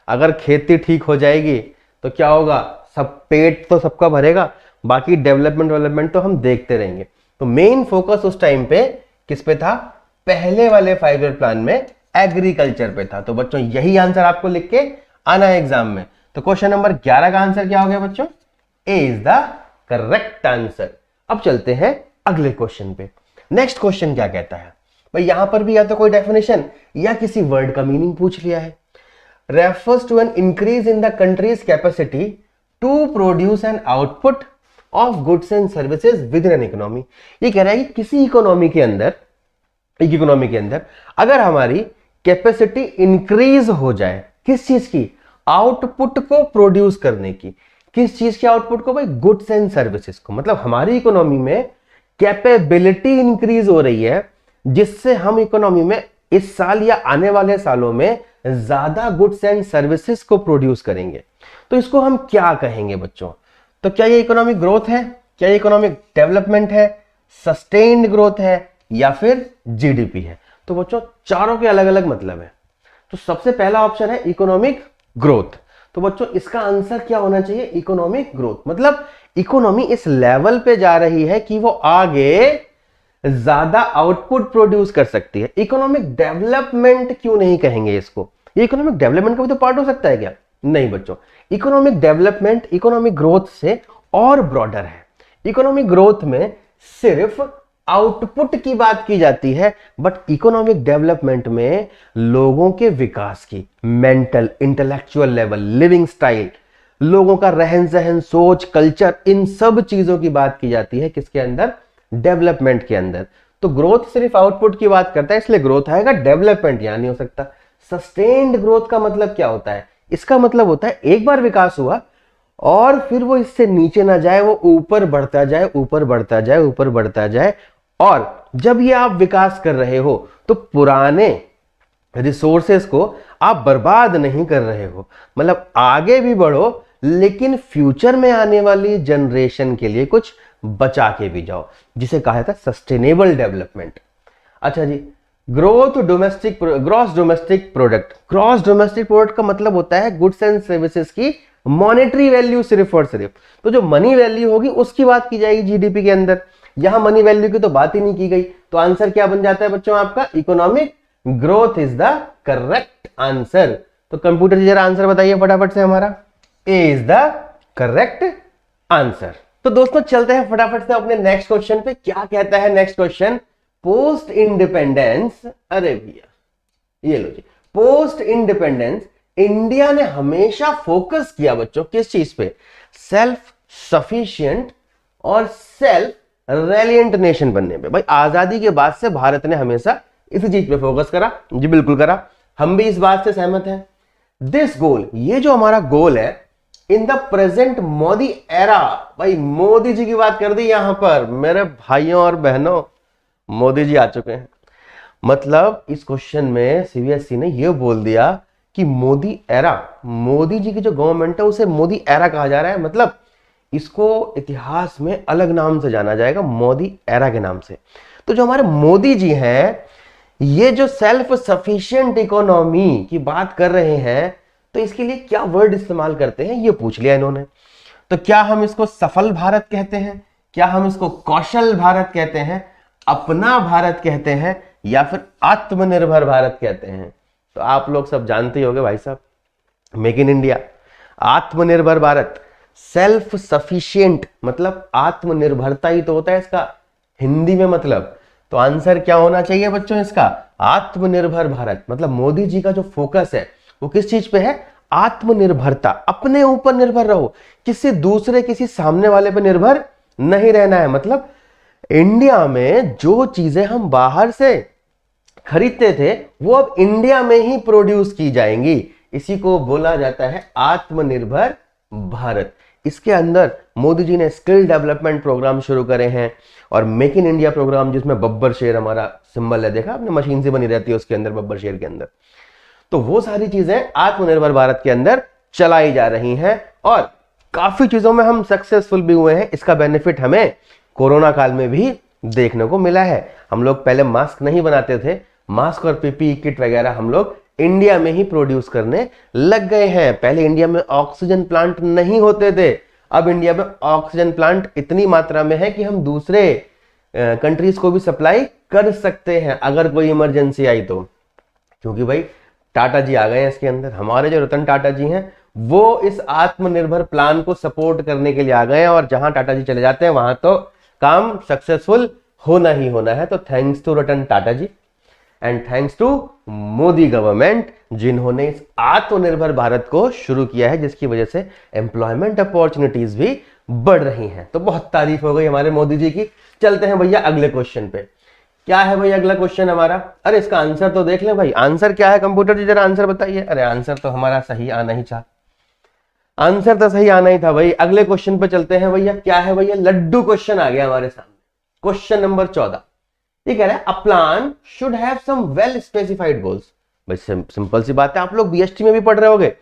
S1: अगर खेती ठीक हो जाएगी तो क्या होगा? सब पेट तो सबका भरेगा, बाकी डेवलपमेंट तो हम देखते रहेंगे। तो मेन फोकस उस टाइम पे किस पे था? पहले वाले 5-year प्लान में एग्रीकल्चर पे था। तो बच्चों यही आंसर आपको लिख के आना है एग्जाम में। तो क्वेश्चन नंबर 11 का आंसर क्या हो गया बच्चों? ए इज द करेक्ट आंसर। अब चलते हैं अगले क्वेश्चन पे। नेक्स्ट क्वेश्चन क्या कहता है भाई? यहां पर भी या तो कोई डेफिनेशन या किसी वर्ड का मीनिंग पूछ लिया है। Refers to an increase in the country's capacity to produce an output of goods and services within an economy. ये कह रहा है कि किसी इकोनॉमी के अंदर, एक इकोनॉमी के अंदर अगर हमारी कैपेसिटी इंक्रीज हो जाए, किस चीज की? आउटपुट को प्रोड्यूस करने की। किस चीज के आउटपुट को भाई? गुड्स एंड सर्विसेज को। मतलब हमारी इकोनॉमी में कैपेबिलिटी इंक्रीज हो रही है, जिससे हम इकोनॉमी में इस साल या आने वाले सालों में ज्यादा गुड्स एंड सर्विसेज को प्रोड्यूस करेंगे। तो इसको हम क्या कहेंगे बच्चों? तो क्या ये इकोनॉमिक ग्रोथ है? क्या ये इकोनॉमिक डेवलपमेंट है? सस्टेन्ड ग्रोथ है? या फिर जीडीपी है? तो बच्चों चारों के अलग अलग मतलब है। तो सबसे पहला ऑप्शन है इकोनॉमिक ग्रोथ। तो बच्चों इसका आंसर क्या होना चाहिए? Economic growth. मतलब इकोनॉमी इस लेवल पे जा रही है कि वो आगे ज्यादा आउटपुट प्रोड्यूस कर सकती है। इकोनॉमिक डेवलपमेंट क्यों नहीं कहेंगे इसको? ये इकोनॉमिक डेवलपमेंट का भी तो पार्ट हो सकता है क्या? नहीं बच्चों, इकोनॉमिक डेवलपमेंट इकोनॉमिक ग्रोथ से और ब्रॉडर है। इकोनॉमिक ग्रोथ में सिर्फ आउटपुट की बात की जाती है, बट इकोनॉमिक डेवलपमेंट में लोगों के विकास की, mental intellectual level, living style, लोगों का रहन सहन, सोच, कल्चर, इन सब चीजों की बात की जाती है। किसके अंदर? डेवलपमेंट के अंदर। तो ग्रोथ सिर्फ आउटपुट की बात करता है, इसलिए ग्रोथ आएगा, डेवलपमेंट यहां नहीं हो सकता। सस्टेन्ड ग्रोथ का मतलब क्या होता है? इसका मतलब होता है एक बार विकास हुआ और फिर वो इससे नीचे ना जाए, वो ऊपर बढ़ता जाए, ऊपर बढ़ता जाए, ऊपर बढ़ता जाए। और जब ये आप विकास कर रहे हो तो पुराने रिसोर्सेस को आप बर्बाद नहीं कर रहे हो। मतलब आगे भी बढ़ो, लेकिन फ्यूचर में आने वाली जनरेशन के लिए कुछ बचा के भी जाओ, जिसे कहा जाता है सस्टेनेबल डेवलपमेंट। अच्छा जी, gross domestic product. Gross domestic product का मतलब होता है गुड्स एंड सर्विसेज की मॉनेटरी वैल्यू सिर्फ और सिर्फ। तो जो मनी वैल्यू होगी उसकी बात की जाएगी जीडीपी के अंदर। यहां मनी वैल्यू की तो बात ही नहीं की गई। तो आंसर क्या बन जाता है बच्चों आपका? Economic growth is the correct answer. तो कंप्यूटर जी जरा आंसर बताइए फटाफट से हमारा। ए इज द करेक्ट आंसर। तो दोस्तों चलते हैं फटाफट से अपने नेक्स्ट क्वेश्चन पे। क्या कहता है नेक्स्ट क्वेश्चन? पोस्ट इंडिपेंडेंस, अरे भैया ये लो जी, पोस्ट इंडिपेंडेंस इंडिया ने हमेशा फोकस किया बच्चों किस चीज पे? सेल्फ सफिशिएंट और सेल्फ रेलिएंट नेशन बनने पे। भाई आजादी के बाद से भारत ने हमेशा इसी चीज पे फोकस करा। जी बिल्कुल करा, हम भी इस बात से सहमत हैं। दिस गोल, ये जो हमारा गोल है, in the present Modi era, भाई मोदी जी की बात कर दी यहां पर, मेरे भाइयों और बहनों मोदी जी आ चुके हैं। मतलब इस क्वेश्चन में सीबीएसई ने यह बोल दिया कि मोदी एरा, मोदी जी की जो गवर्नमेंट है उसे मोदी एरा कहा जा रहा है। मतलब इसको इतिहास में अलग नाम से जाना जाएगा, मोदी एरा के नाम से। तो जो हमारे मोदी जी हैं, ये जो सेल्फ सफिशिएंट इकोनॉमी की बात कर रहे हैं, तो इसके लिए क्या वर्ड इस्तेमाल करते हैं ये पूछ लिया इन्होंने। तो क्या हम इसको सफल भारत कहते हैं, क्या हम इसको कौशल भारत कहते हैं, अपना भारत कहते हैं, या फिर आत्मनिर्भर भारत कहते हैं? तो आप लोग सब जानते ही होंगे भाई साहब, मेक इन इंडिया, आत्मनिर्भर भारत, सेल्फ सफिशिएंट मतलब आत्मनिर्भरता ही तो होता है इसका हिंदी में मतलब। तो आंसर क्या होना चाहिए बच्चों इसका? आत्मनिर्भर भारत। मतलब मोदी जी का जो फोकस है वो किस चीज पे है? आत्मनिर्भरता, अपने ऊपर निर्भर रहो, किसी दूसरे किसी सामने वाले पे निर्भर नहीं रहना है। मतलब इंडिया में जो चीजें हम बाहर से खरीदते थे वो अब इंडिया में ही प्रोड्यूस की जाएंगी। इसी को बोला जाता है आत्मनिर्भर भारत। इसके अंदर मोदी जी ने स्किल डेवलपमेंट प्रोग्राम शुरू करे हैं और मेक इन इंडिया प्रोग्राम, जिसमें बब्बर शेर हमारा सिंबल है, देखा आपने, मशीन से बनी रहती है उसके अंदर, बब्बर शेर के अंदर। तो वो सारी चीजें आत्मनिर्भर भारत के अंदर चलाई जा रही हैं और काफी चीजों में हम सक्सेसफुल भी हुए हैं। इसका बेनिफिट हमें कोरोना काल में भी देखने को मिला है। हम लोग पहले मास्क नहीं बनाते थे, मास्क और पीपीई किट वगैरह हम लोग इंडिया में ही प्रोड्यूस करने लग गए हैं। पहले इंडिया में ऑक्सीजन प्लांट नहीं होते थे, अब इंडिया में ऑक्सीजन प्लांट इतनी मात्रा में है कि हम दूसरे कंट्रीज को भी सप्लाई कर सकते हैं अगर कोई इमरजेंसी आई तो। क्योंकि भाई टाटा जी आ गए हैं इसके अंदर, हमारे जो रतन टाटा जी हैं वो इस आत्मनिर्भर प्लान को सपोर्ट करने के लिए आ गए हैं और जहां टाटा जी चले जाते हैं वहां तो काम सक्सेसफुल होना ही होना है। तो thanks to Ratan Tata ji and thanks to Modi government, जिन्होंने इस आत्मनिर्भर भारत को शुरू किया है, जिसकी वजह से एम्प्लॉयमेंट अपॉर्चुनिटीज भी बढ़ रही हैं। तो बहुत तारीफ हो गई हमारे मोदी जी की। चलते हैं भैया अगले क्वेश्चन पे। क्या है भाई अगला क्वेश्चन हमारा? अरे इसका आंसर तो देख लें भाई, आंसर क्या है कंप्यूटर जी, जरा आंसर बताइए। अरे आंसर तो हमारा सही आना ही था, आंसर तो सही आना ही था भाई। अगले क्वेश्चन पे चलते हैं भैया। क्या है भैया? लड्डू क्वेश्चन आ गया हमारे सामने, क्वेश्चन नंबर 14। ये कह रहा है a plan should have some well specified goals. भाई सिंपल सी बात है, आप लोग बीएसटी में भी पढ़ रहे होगे,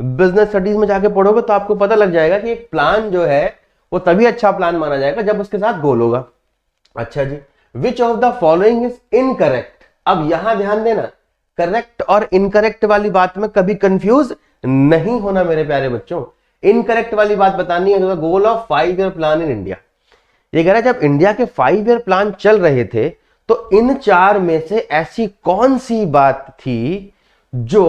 S1: बिजनेस स्टडीज में जाके पढ़ोगे तो आपको पता लग जाएगा कि एक प्लान जो है वो तभी अच्छा प्लान माना जाएगा जब उसके साथ गोल होगा। अच्छा जी, which of the following is incorrect. अब यहां ध्यान देना, करेक्ट और इनकरेक्ट वाली बात में कभी कंफ्यूज नहीं होना मेरे प्यारे बच्चों। इनकरेक्ट वाली बात बतानी है, goal of 5 year plan in India. ये कह रहा है जब इंडिया के 5 ईयर प्लान चल रहे थे तो इन 4 में से ऐसी कौन सी बात थी जो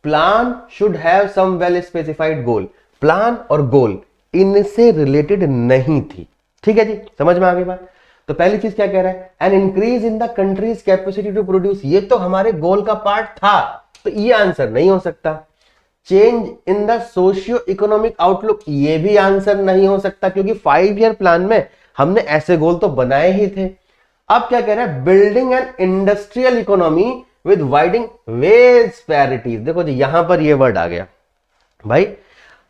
S1: plan should have some well specified goal, plan और गोल इनसे रिलेटेड नहीं थी। ठीक है जी, समझ में आ गई बात। तो पहली चीज क्या कह रहा है? An increase in the country's capacity to produce. ये तो हमारे गोल का पार्ट था, तो ये आंसर नहीं हो सकता। Change in the socio economic outlook, ये भी आंसर नहीं हो सकता क्योंकि 5 ईयर प्लान में हमने ऐसे गोल तो बनाए ही थे। अब क्या कह रहा है? Building an industrial economy with widening wage parities. देखो जी यहां पर ये वर्ड आ गया भाई,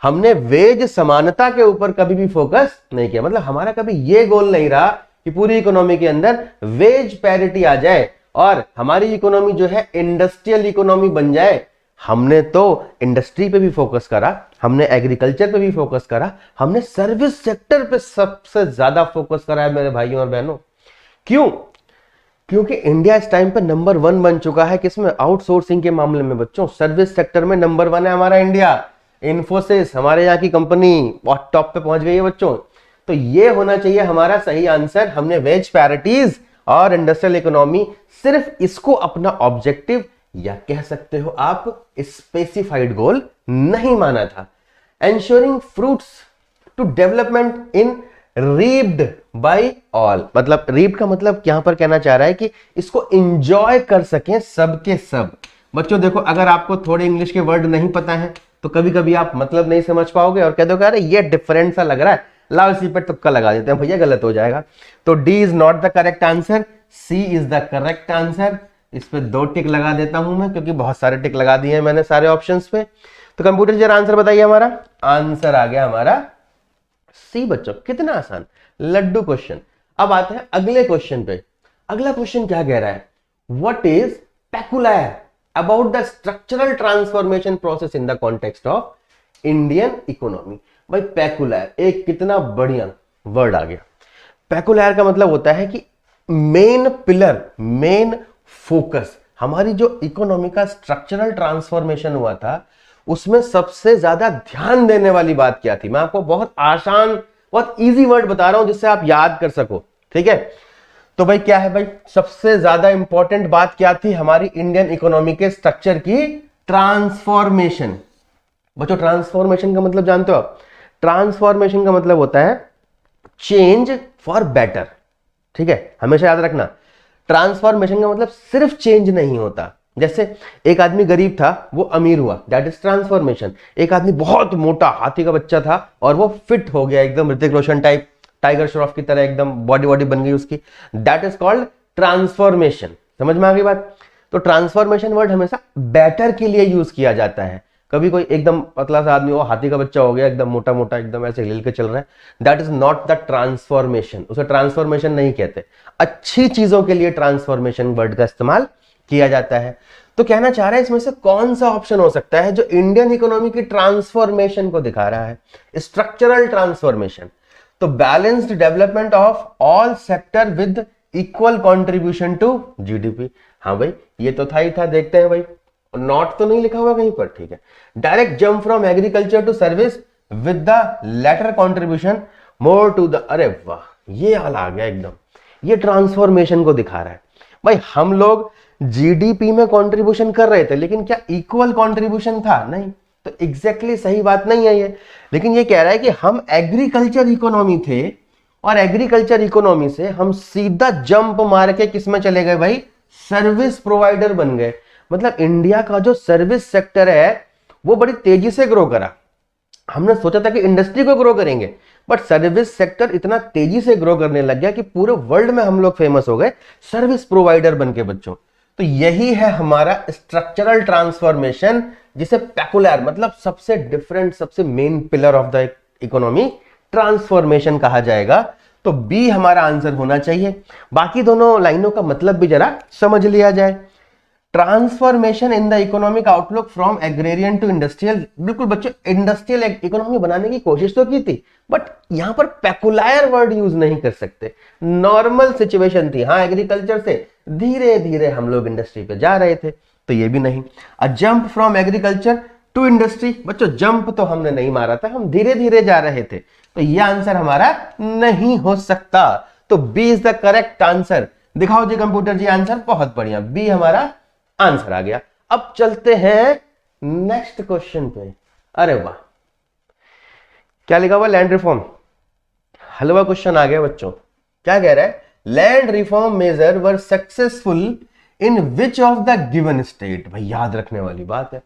S1: हमने वेज समानता के ऊपर कभी भी फोकस नहीं किया। मतलब हमारा कभी ये गोल नहीं रहा कि पूरी इकोनॉमी के अंदर वेज पैरिटी आ जाए और हमारी इकोनॉमी जो है इंडस्ट्रियल इकोनॉमी बन जाए। हमने तो इंडस्ट्री पे भी फोकस करा, हमने एग्रीकल्चर पे भी फोकस करा, हमने सर्विस सेक्टर पे सबसे ज्यादा फोकस करा है मेरे भाइयों और बहनों। क्यों? क्योंकि इंडिया इस टाइम पे नंबर 1 बन चुका है किसमें? आउटसोर्सिंग के मामले में बच्चों। सर्विस सेक्टर में नंबर 1 है हमारा इंडिया। इन्फोसिस हमारे यहाँ की कंपनी बहुत टॉप पे पहुंच गई है बच्चों। तो ये होना चाहिए हमारा सही आंसर। हमने वेज पैरिटीज और इंडस्ट्रियल इकोनॉमी सिर्फ इसको अपना ऑब्जेक्टिव या कह सकते हो आप स्पेसिफाइड गोल नहीं माना था। Ensuring fruits to development in reaped by all. मतलब रीप्ड का मतलब यहां पर कहना चाह रहा है कि इसको एंजॉय कर सकें सबके सब। बच्चों देखो, अगर आपको थोड़े इंग्लिश के वर्ड नहीं पता है तो कभी कभी आप मतलब नहीं समझ पाओगे और कह दो अरे ये डिफरेंट सा लग रहा है, लाओ इसी पर तुक्का लगा देते हैं, भैया गलत हो जाएगा। तो D is not the correct answer, C is the correct answer. इस पे 2 टिक लगा देता हूं मैं क्योंकि बहुत सारे टिक लगा दिए हैं मैंने सारे ऑप्शंस पे। तो कंप्यूटर जरा आंसर बताइए। हमारा आंसर आ गया हमारा सी बच्चों। कितना आसान लड्डू क्वेश्चन। अब आते हैं अगले क्वेश्चन पे। अगला क्वेश्चन क्या कह रहा है? What is peculiar about the structural transformation process in the context of Indian economy. भाई पेकुलियर एक कितना बढ़िया वर्ड आ गया। पेकुलियर का मतलब होता है कि मेन पिलर, मेन फोकस। हमारी जो इकोनॉमी का स्ट्रक्चरल ट्रांसफॉर्मेशन हुआ था उसमें सबसे ज्यादा ध्यान देने वाली बात क्या थी? मैं आपको बहुत आसान, बहुत इजी वर्ड बता रहा हूं जिससे आप याद कर सको। ठीक है, तो भाई क्या है भाई? सबसे ज्यादा इंपॉर्टेंट बात क्या थी हमारी इंडियन इकोनॉमी के स्ट्रक्चर की? ट्रांसफॉर्मेशन। बच्चों ट्रांसफॉर्मेशन का मतलब जानते हो आप? ट्रांसफॉर्मेशन का मतलब होता है चेंज फॉर बेटर, ठीक है, हमेशा याद रखना। ट्रांसफॉर्मेशन का मतलब सिर्फ चेंज नहीं होता। जैसे एक आदमी गरीब था, वो अमीर हुआ, दैट इज ट्रांसफॉर्मेशन। एक आदमी बहुत मोटा हाथी का बच्चा था और वो फिट हो गया, एकदम ऋतिक रोशन टाइप, टाइगर श्रॉफ की तरह एकदम बॉडी बॉडी बन गई उसकी, दैट इज कॉल्ड ट्रांसफॉर्मेशन। समझ में आ गई बात? तो ट्रांसफॉर्मेशन वर्ड हमेशा बेटर के लिए यूज किया जाता है। कभी कोई एकदम पतला सा आदमी, वो हाथी का बच्चा हो गया, एकदम मोटा मोटा, एकदम ऐसे हिल के चल रहा है, that is not the transformation, उसे ट्रांसफॉर्मेशन नहीं कहते। अच्छी चीजों के लिए ट्रांसफॉर्मेशन वर्ड का इस्तेमाल किया जाता है। तो कहना चाह रहा है इसमें से कौन सा ऑप्शन हो सकता है जो इंडियन इकोनॉमी की ट्रांसफॉर्मेशन को दिखा रहा है? Structural transformation. तो balanced development of all sector with equal contribution to GDP. हाँ भाई, ये तो था ही था, देखते हैं भाई, नॉट तो नहीं लिखा हुआ कहीं पर, ठीक है। Direct jump from agriculture to service with the latter contribution more to the, अरे वाह, ये हाल आ गया एकदम, ये ट्रांसफॉर्मेशन को दिखा रहा है। भाई हम लोग जीडीपी में कंट्रीब्यूशन कर रहे थे, लेकिन क्या इक्वल कंट्रीब्यूशन था? नहीं। तो एग्जैक्टली सही बात नहीं है ये, लेकिन ये कह रहा है कि हम एग्रीकल्चर इकोनॉमी थे और एग्रीकल्चर इकोनॉमी से हम सीधा जंप मार के किस में चले गए भाई? सर्विस प्रोवाइडर बन गए। मतलब इंडिया का जो सर्विस सेक्टर है वो बड़ी तेजी से ग्रो करा। हमने सोचा था कि इंडस्ट्री को ग्रो करेंगे, बट सर्विस सेक्टर इतना तेजी से ग्रो करने लग गया कि पूरे वर्ल्ड में हम लोग फेमस हो गए सर्विस प्रोवाइडर बन के बच्चों। तो यही है हमारा स्ट्रक्चरल ट्रांसफॉर्मेशन, जिसे पेकुलर मतलब सबसे डिफरेंट, सबसे main pillar of the economy transformation कहा जाएगा। तो बी हमारा आंसर होना चाहिए। बाकी दोनों लाइनों का मतलब भी जरा समझ लिया जाए। Transformation in the economic outlook from agrarian to industrial. बिल्कुल बच्चों, इंडस्ट्रियल इकोनॉमी बनाने की कोशिश तो की थी, बट यहां पर पेकुलायर वर्ड यूज नहीं कर सकते। नॉर्मल सिचुएशन थी, हाँ, एग्रीकल्चर से धीरे धीरे हम लोग इंडस्ट्री पे जा रहे थे, तो ये भी नहीं। A jump from agriculture to industry, बच्चों जंप तो हमने नहीं मारा था, हम धीरे धीरे जा रहे थे, तो ये आंसर हमारा नहीं हो सकता। तो B is the correct answer. दिखाओ जी कंप्यूटर जी आंसर, बहुत बढ़िया, बी हमारा आंसर आ गया। अब चलते हैं नेक्स्ट क्वेश्चन पे। अरे वाह, क्या लिखा हुआ? Land reform. हलवा क्वेश्चन आ गया बच्चों। क्या कह रहा है? Land reform major were successful in which of the given state. भाई याद रखने वाली बात है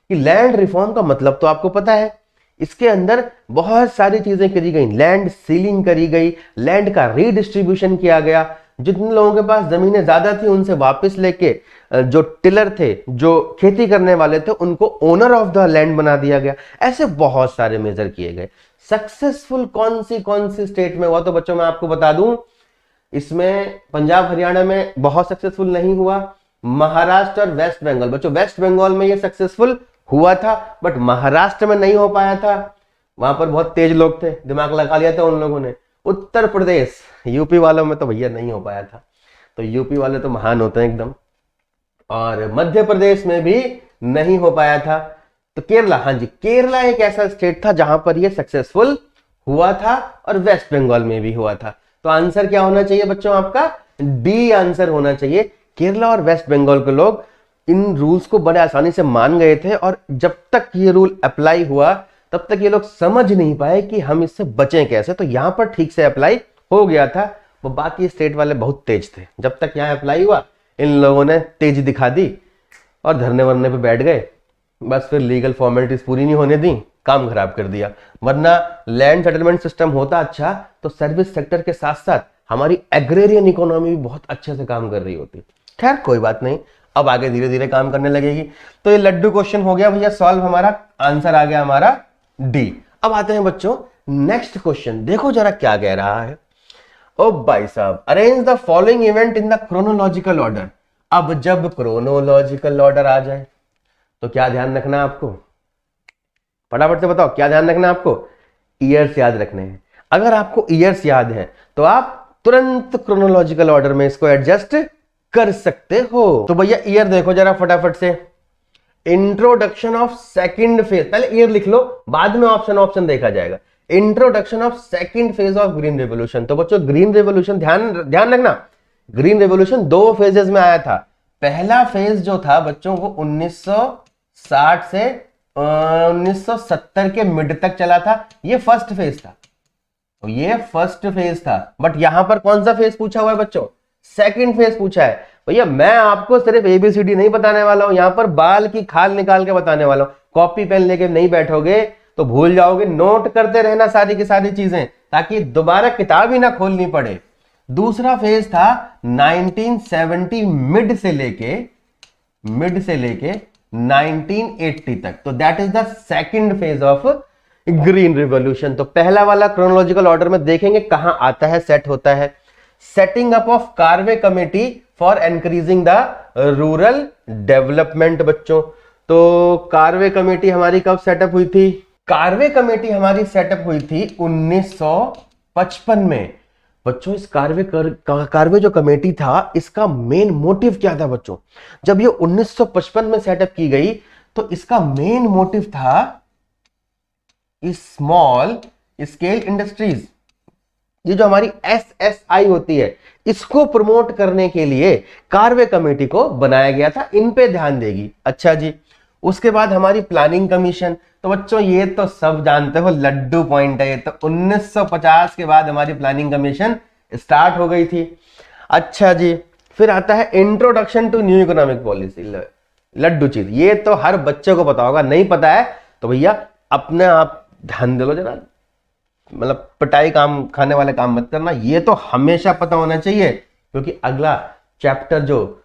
S1: कि लैंड रिफॉर्म का मतलब तो आपको पता है, इसके अंदर बहुत सारी चीजें करी गई। लैंड सीलिंग करी गई, लैंड का रीडिस्ट्रीब्यूशन किया गया, जितने लोगों के पास जमीनें ज्यादा थी उनसे वापस लेके जो टिलर थे, जो खेती करने वाले थे, उनको ओनर ऑफ द लैंड बना दिया गया। ऐसे बहुत सारे मेजर किए गए। सक्सेसफुल कौन सी स्टेट में हुआ? तो बच्चों मैं आपको बता दूं, इसमें पंजाब हरियाणा में बहुत सक्सेसफुल नहीं हुआ, महाराष्ट्र और वेस्ट बंगाल। बच्चों वेस्ट बंगाल में ये सक्सेसफुल हुआ था, बट महाराष्ट्र में नहीं हो पाया था, वहां पर बहुत तेज लोग थे, दिमाग लगा लिया था उन लोगों ने। उत्तर प्रदेश, यूपी वालों में तो भैया नहीं हो पाया था, तो यूपी वाले तो महान होते हैं एकदम। और मध्य प्रदेश में भी नहीं हो पाया था। तो केरला, हाँ जी, केरला एक ऐसा स्टेट था जहां पर ये सक्सेसफुल हुआ था, और वेस्ट बंगाल में भी हुआ था। तो आंसर क्या होना चाहिए बच्चों? आपका डी आंसर होना चाहिए। केरला और वेस्ट बंगाल के लोग इन रूल्स को बड़े आसानी से मान गए थे, और जब तक ये रूल अप्लाई हुआ तब तक ये लोग समझ नहीं पाए कि हम इससे बचें कैसे। तो यहां पर ठीक से अप्लाई हो गया था। वो बाकी स्टेट वाले बहुत तेज थे, जब तक यहां अप्लाई हुआ इन लोगों ने तेजी दिखा दी और धरने वरने पे बैठ गए, बस फिर लीगल फॉर्मेलिटीज पूरी नहीं होने दी, काम खराब कर दिया। वरना लैंड सेटलमेंट सिस्टम होता अच्छा तो सर्विस सेक्टर के साथ साथ हमारी एग्रेरियन इकोनॉमी भी बहुत अच्छे से काम कर रही होती। खैर कोई बात नहीं, अब आगे धीरे धीरे काम करने लगेगी। तो ये लड्डू क्वेश्चन हो गया भैया सॉल्व, हमारा आंसर आ गया हमारा डी। अब आते हैं बच्चों नेक्स्ट क्वेश्चन, देखो जरा क्या कह रहा है। ओ भाई साहब, arrange the following event in the chronological order. अब जब क्रोनोलॉजिकल ऑर्डर आ जाए तो क्या ध्यान रखना है आपको? फटाफट से बताओ क्या ध्यान रखना है आपको? ईयर्स याद रखने हैं। अगर आपको ईयर्स याद है तो आप तुरंत क्रोनोलॉजिकल ऑर्डर में इसको एडजस्ट कर सकते हो। तो भैया ईयर देखो जरा फटाफट से। इंट्रोडक्शन ऑफ सेकंड फेज, पहले ईयर लिख लो, बाद में ऑप्शन देखा जाएगा। Introduction of second phase of green revolution. तो बच्चों ग्रीन रेवोल्यूशन ध्यान रखना, ग्रीन रेवोल्यूशन 2 फेजेस में आया था। पहला फेज जो था बच्चों वो 1960 से 1970 के मिड तक चला था। ये फर्स्ट फेज था, तो ये फर्स्ट फेज था। बट यहां पर कौन सा फेज पूछा हुआ है बच्चों? सेकंड फेज पूछा है। भैया मैं आपको सिर्फ एबीसीडी नहीं बताने वाला हूं, यहां पर बाल की खाल निकाल के बताने वाला हूं। कॉपी पेन लेके नहीं बैठोगे तो भूल जाओगे। नोट करते रहना सारी की सारी चीजें, ताकि दोबारा किताब ही ना खोलनी पड़े। दूसरा फेज था 1970 मिड से लेके 1980 तक, तो that is the second phase of green revolution. तो पहला वाला क्रोनोलॉजिकल ऑर्डर में देखेंगे कहां आता है, सेट होता है। Setting up of Karve committee for increasing the rural development बच्चों। तो कार्वे कमेटी हमारी कब सेटअप हुई थी? कार्वे कमेटी हमारी सेटअप हुई थी 1955 में बच्चों। इस कार्वे जो कमेटी था, इसका मेन मोटिव क्या था बच्चों? जब ये 1955 में सेटअप की गई तो इसका मेन मोटिव था स्मॉल स्केल इंडस्ट्रीज। ये जो हमारी एसएसआई होती है, इसको प्रमोट करने के लिए कार्वे कमेटी को बनाया गया था, इन पे ध्यान देगी। अच्छा जी, उसके बाद हमारी प्लानिंग कमीशन। तो बच्चों ये तो सब जानते हो, लड्डू पॉइंट है ये तो। 1950 के बाद हमारी प्लानिंग कमीशन स्टार्ट हो गई थी। अच्छा जी, फिर आता है introduction to new economic policy. लड्डू चीज ये तो हर बच्चे को पता होगा, नहीं पता है तो भैया अपने आप ध्यान दे लो जरा, मतलब पिटाई काम खाने वाले काम मत करना। ये तो हमेशा पता होना चाहिए, क्योंकि अगला चैप्टर जो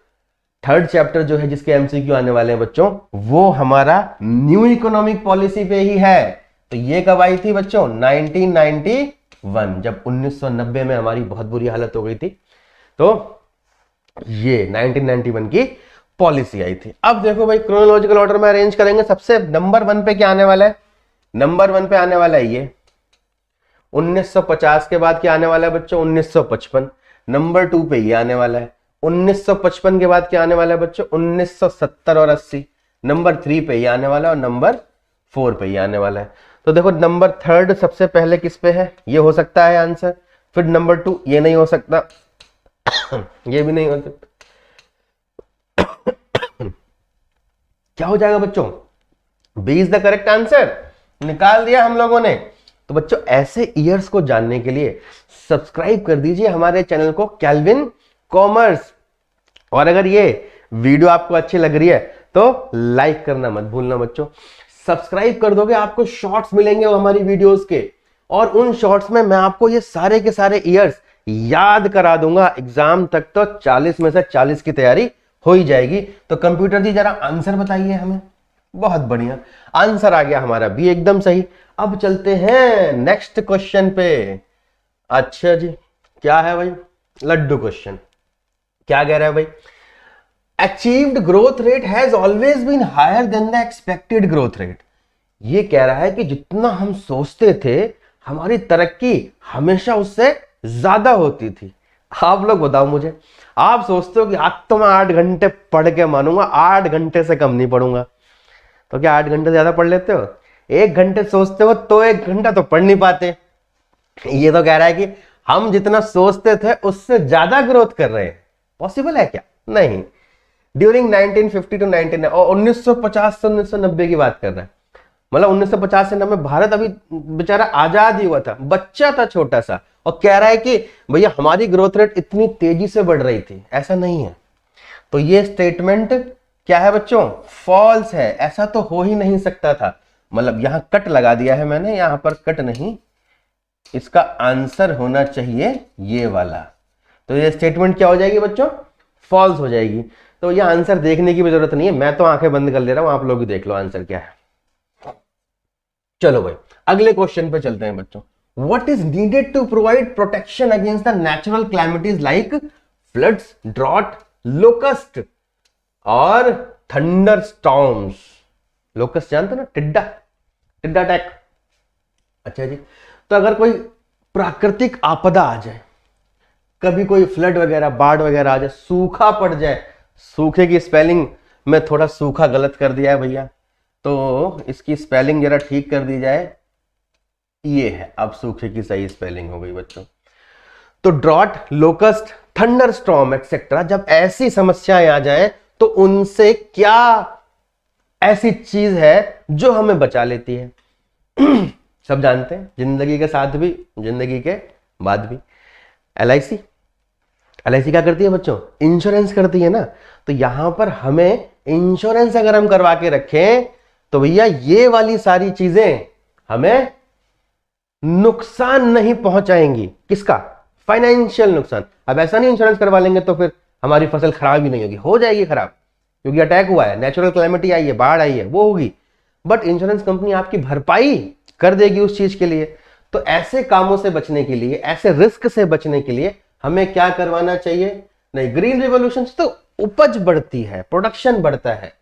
S1: थर्ड चैप्टर जो है जिसके एमसीक्यू आने वाले हैं बच्चों, वो हमारा न्यू इकोनॉमिक पॉलिसी पे ही है। तो ये कब आई थी बच्चों? 1991, जब 1990 में हमारी बहुत बुरी हालत हो गई थी, तो ये 1991 की पॉलिसी आई थी। अब देखो भाई, क्रोनोलॉजिकल ऑर्डर में अरेंज करेंगे। सबसे नंबर 1 पे क्या आने वाला है? नंबर 1 पे आने वाला है ये 1950 के बाद क्या आने वाला है बच्चों? 1955। नंबर 2 पे ये आने वाला है। 1955 के बाद क्या आने वाला है बच्चों? 1970 और 80। नंबर 3 पे ये आने वाला है और नंबर 4 पे ये आने वाला है। तो देखो नंबर 3 सबसे पहले किस पे है? ये हो सकता है आंसर। फिर नंबर 2 ये नहीं हो सकता, ये भी नहीं हो सकता। क्या हो जाएगा बच्चों? B is the correct answer. निकाल दिया हम लोगों ने। तो बच्चों ऐसे ईयर्स को जानने के लिए सब्सक्राइब कर दीजिए हमारे चैनल को, कैल्विन कॉमर्स। और अगर ये वीडियो आपको अच्छी लग रही है तो लाइक करना मत भूलना बच्चों। सब्सक्राइब कर दोगे, आपको शॉर्ट्स मिलेंगे वो हमारी वीडियोस के, और उन शॉर्ट्स में मैं आपको ये सारे के सारे ईयर्स याद करा दूंगा। एग्जाम तक तो 40 में से 40 की तैयारी हो ही जाएगी। तो कंप्यूटर जी जरा आंसर बताइए हमें। बहुत बढ़िया, आंसर आ गया हमारा बी, एकदम सही। अब चलते हैं नेक्स्ट क्वेश्चन पे। अच्छा जी, क्या है भाई? लड्डू क्वेश्चन। क्या कह रहा है भाई? Achieved growth rate has always been higher than the expected growth rate. ये कह रहा है कि जितना हम सोचते थे हमारी तरक्की हमेशा उससे ज्यादा होती थी। आप लोग बताओ मुझे, आप सोचते हो कि आज तो मैं 8 घंटे पढ़ के मानूंगा, 8 घंटे से कम नहीं पढ़ूंगा। तो क्या 8 घंटे से ज्यादा पढ़ लेते हो? 1 घंटे सोचते हो तो 1 घंटा तो पढ़ नहीं पाते। ये तो कह रहा है कि हम जितना सोचते थे उससे ज्यादा ग्रोथ कर रहे हैं। पॉसिबल है क्या? नहीं। ड्यूरिंग 1950 टू 1950 से 1990 की बात कर रहा है। मतलब 1950 से 90 भारत अभी बेचारा आजाद ही हुआ था, बच्चा था छोटा सा, और कह रहा है कि भैया हमारी ग्रोथ रेट इतनी तेजी से बढ़ रही थी। ऐसा नहीं है। तो ये स्टेटमेंट क्या है बच्चों? फॉल्स है। ऐसा तो हो ही नहीं सकता था। मतलब यहां कट लगा दिया है मैंने, यहां पर कट नहीं, इसका आंसर होना चाहिए ये वाला। तो ये स्टेटमेंट क्या हो जाएगी बच्चों? फॉल्स हो जाएगी। तो ये आंसर देखने की भी जरूरत नहीं है, मैं तो आंखें बंद कर ले रहा हूं, आप लोग भी देख लो आंसर क्या है। चलो भाई अगले क्वेश्चन पे चलते हैं बच्चों। What is needed to provide protection against the natural calamities like floods, drought, locust और थंडर स्टॉर्म्स। लोकस्ट जानते हो ना, टिड्डा, टिड्डा अटैक। अच्छा जी, तो अगर कोई प्राकृतिक आपदा आ जाए, कभी कोई फ्लड वगैरह, बाढ़ वगैरह आ जाए, सूखा पड़ जाए, सूखे की स्पेलिंग में थोड़ा सूखा गलत कर दिया है भैया, तो इसकी स्पेलिंग जरा ठीक कर दी जाए। ये है, अब सूखे की सही स्पेलिंग हो गई बच्चों। तो drought, locust, thunderstorm et cetera, जब ऐसी समस्याएं आ जाए तो उनसे क्या ऐसी चीज है जो हमें बचा लेती है। सब जानते हैं, जिंदगी के साथ भी, जिंदगी के बाद भी। LIC, LIC क्या करती है बच्चों? इंश्योरेंस करती है ना। तो यहां पर हमें इंश्योरेंस अगर हम करवा के रखें तो भैया ये वाली सारी चीजें हमें नुकसान नहीं पहुंचाएंगी। किसका? फाइनेंशियल नुकसान। अब ऐसा नहीं इंश्योरेंस करवा लेंगे तो फिर हमारी फसल खराब ही नहीं होगी, हो जाएगी खराब, क्योंकि अटैक हुआ है, नेचुरल कैलेमिटी आई है, बाढ़ आई है, वो होगी, बट इंश्योरेंस कंपनी आपकी भरपाई कर देगी उस चीज के लिए। तो ऐसे कामों से बचने के लिए, ऐसे रिस्क से बचने के लिए हमें क्या करवाना चाहिए? नहीं, ग्रीन रिवोल्यूशन से तो उपज बढ़ती है, प्रोडक्शन बढ़ता है।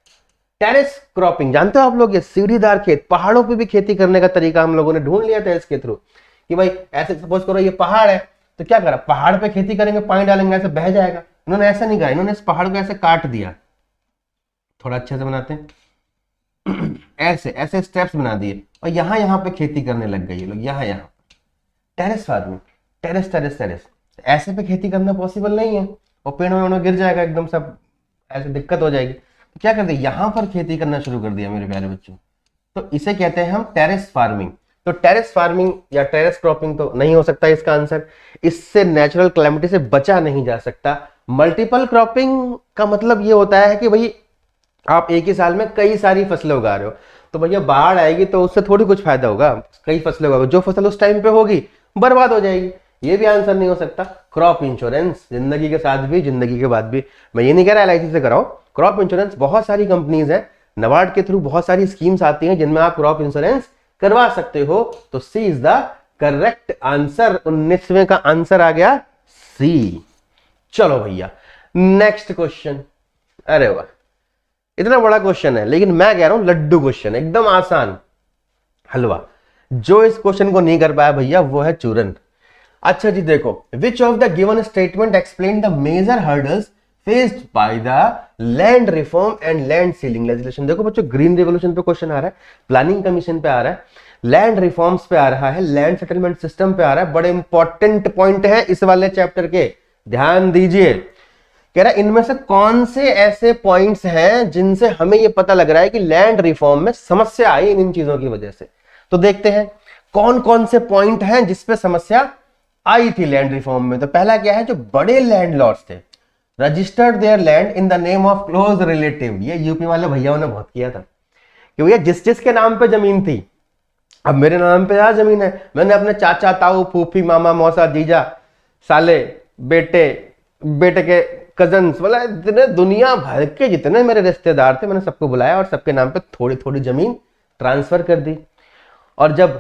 S1: टेरेस क्रॉपिंग जानते हो आप लोग? ये सीढ़ीदार खेत, पहाड़ों पे भी खेती करने का तरीका हम लोगों ने ढूंढ लिया था इसके थ्रू, कि भाई ऐसे सपोज करो ये पहाड़ है, तो क्या करा, पहाड़ पे खेती करेंगे, पानी डालेंगे, ऐसे बह जाएगा। इन्होंने ऐसा नहीं कहा, इन्होंने इस पहाड़ को ऐसे काट दिया, थोड़ा अच्छे से बनाते हैं, ऐसे ऐसे स्टेप्स बना दिए, और यहाँ पे खेती करने लग गए ये लोग, यहाँ terrace farming, terrace terrace terrace. ऐसे पे खेती करना पॉसिबल नहीं है, और पेड़ में गिर जाएगा एकदम, सब ऐसे दिक्कत हो जाएगी। तो क्या कर दिया, यहां पर खेती करना शुरू कर दिया मेरे प्यारे बच्चों। तो इसे कहते हैं हम टेरेस फार्मिंग। तो टेरेस फार्मिंग या टेरेस क्रॉपिंग तो नहीं हो सकता इसका आंसर, इससे नेचुरल क्लैमिटी से बचा नहीं जा सकता। मल्टीपल क्रॉपिंग का मतलब ये होता है कि भाई आप एक ही साल में कई सारी फसलें उगा रहे हो, तो भैया बाढ़ आएगी तो उससे थोड़ी कुछ फायदा होगा, कई फसलें उगा, जो फसल उस टाइम पे होगी बर्बाद हो जाएगी। ये भी आंसर नहीं हो सकता। क्रॉप इंश्योरेंस, जिंदगी के साथ भी, जिंदगी के बाद भी। मैं ये नहीं कह रहा LIC से कराओ क्रॉप इंश्योरेंस, बहुत सारी कंपनीज हैं, नबार्ड के थ्रू बहुत सारी स्कीम्स आती हैं जिनमें आप क्रॉप इंश्योरेंस करवा सकते हो। तो C is the correct answer. 19वें का आंसर आ गया सी। चलो भैया नेक्स्ट क्वेश्चन। अरे वाह, इतना बड़ा क्वेश्चन है, लेकिन मैं कह रहा हूं लड्डू क्वेश्चन, एकदम आसान हलवा। जो इस क्वेश्चन को नहीं कर पाया भैया वो है चूरन। अच्छा जी देखो, which of the given statement explain the major hurdles faced by the land reform and land ceiling legislation. देखो बच्चों, ग्रीन रिवोल्यूशन पे क्वेश्चन आ रहा है, प्लानिंग कमीशन पे आ रहा है, लैंड रिफॉर्म्स पे आ रहा है, लैंड सेटलमेंट सिस्टम पे आ रहा है। बड़े इंपॉर्टेंट पॉइंट है इस वाले चैप्टर के, ध्यान दीजिए। कह रहा है इनमें से कौन से ऐसे पॉइंट्स हैं जिनसे हमें यह पता लग रहा है कि लैंड रिफॉर्म में समस्या आई इन चीजों की वजह से। तो देखते हैं कौन कौन से पॉइंट हैं जिसपे समस्या आई थी लैंड रिफॉर्म में। तो पहला क्या है, जो बड़े लैंडलॉर्ड्स थे registered there land in the name of close relative. ये यूपी वाले भैयाओं ने बहुत किया था कि भैया जिस जिसके नाम पे जमीन थी, अब मेरे नाम पे यार जमीन है, मैंने अपने चाचा, ताऊ, फूफी, मामा, मौसा, जीजा, साले, बेटे, बेटे के कजन्स, वाला इतने दुनिया भर के जितने मेरे रिश्तेदार थे, मैंने सबको बुलाया और सबके नाम पे थोड़ी थोड़ी जमीन ट्रांसफर कर दी। और जब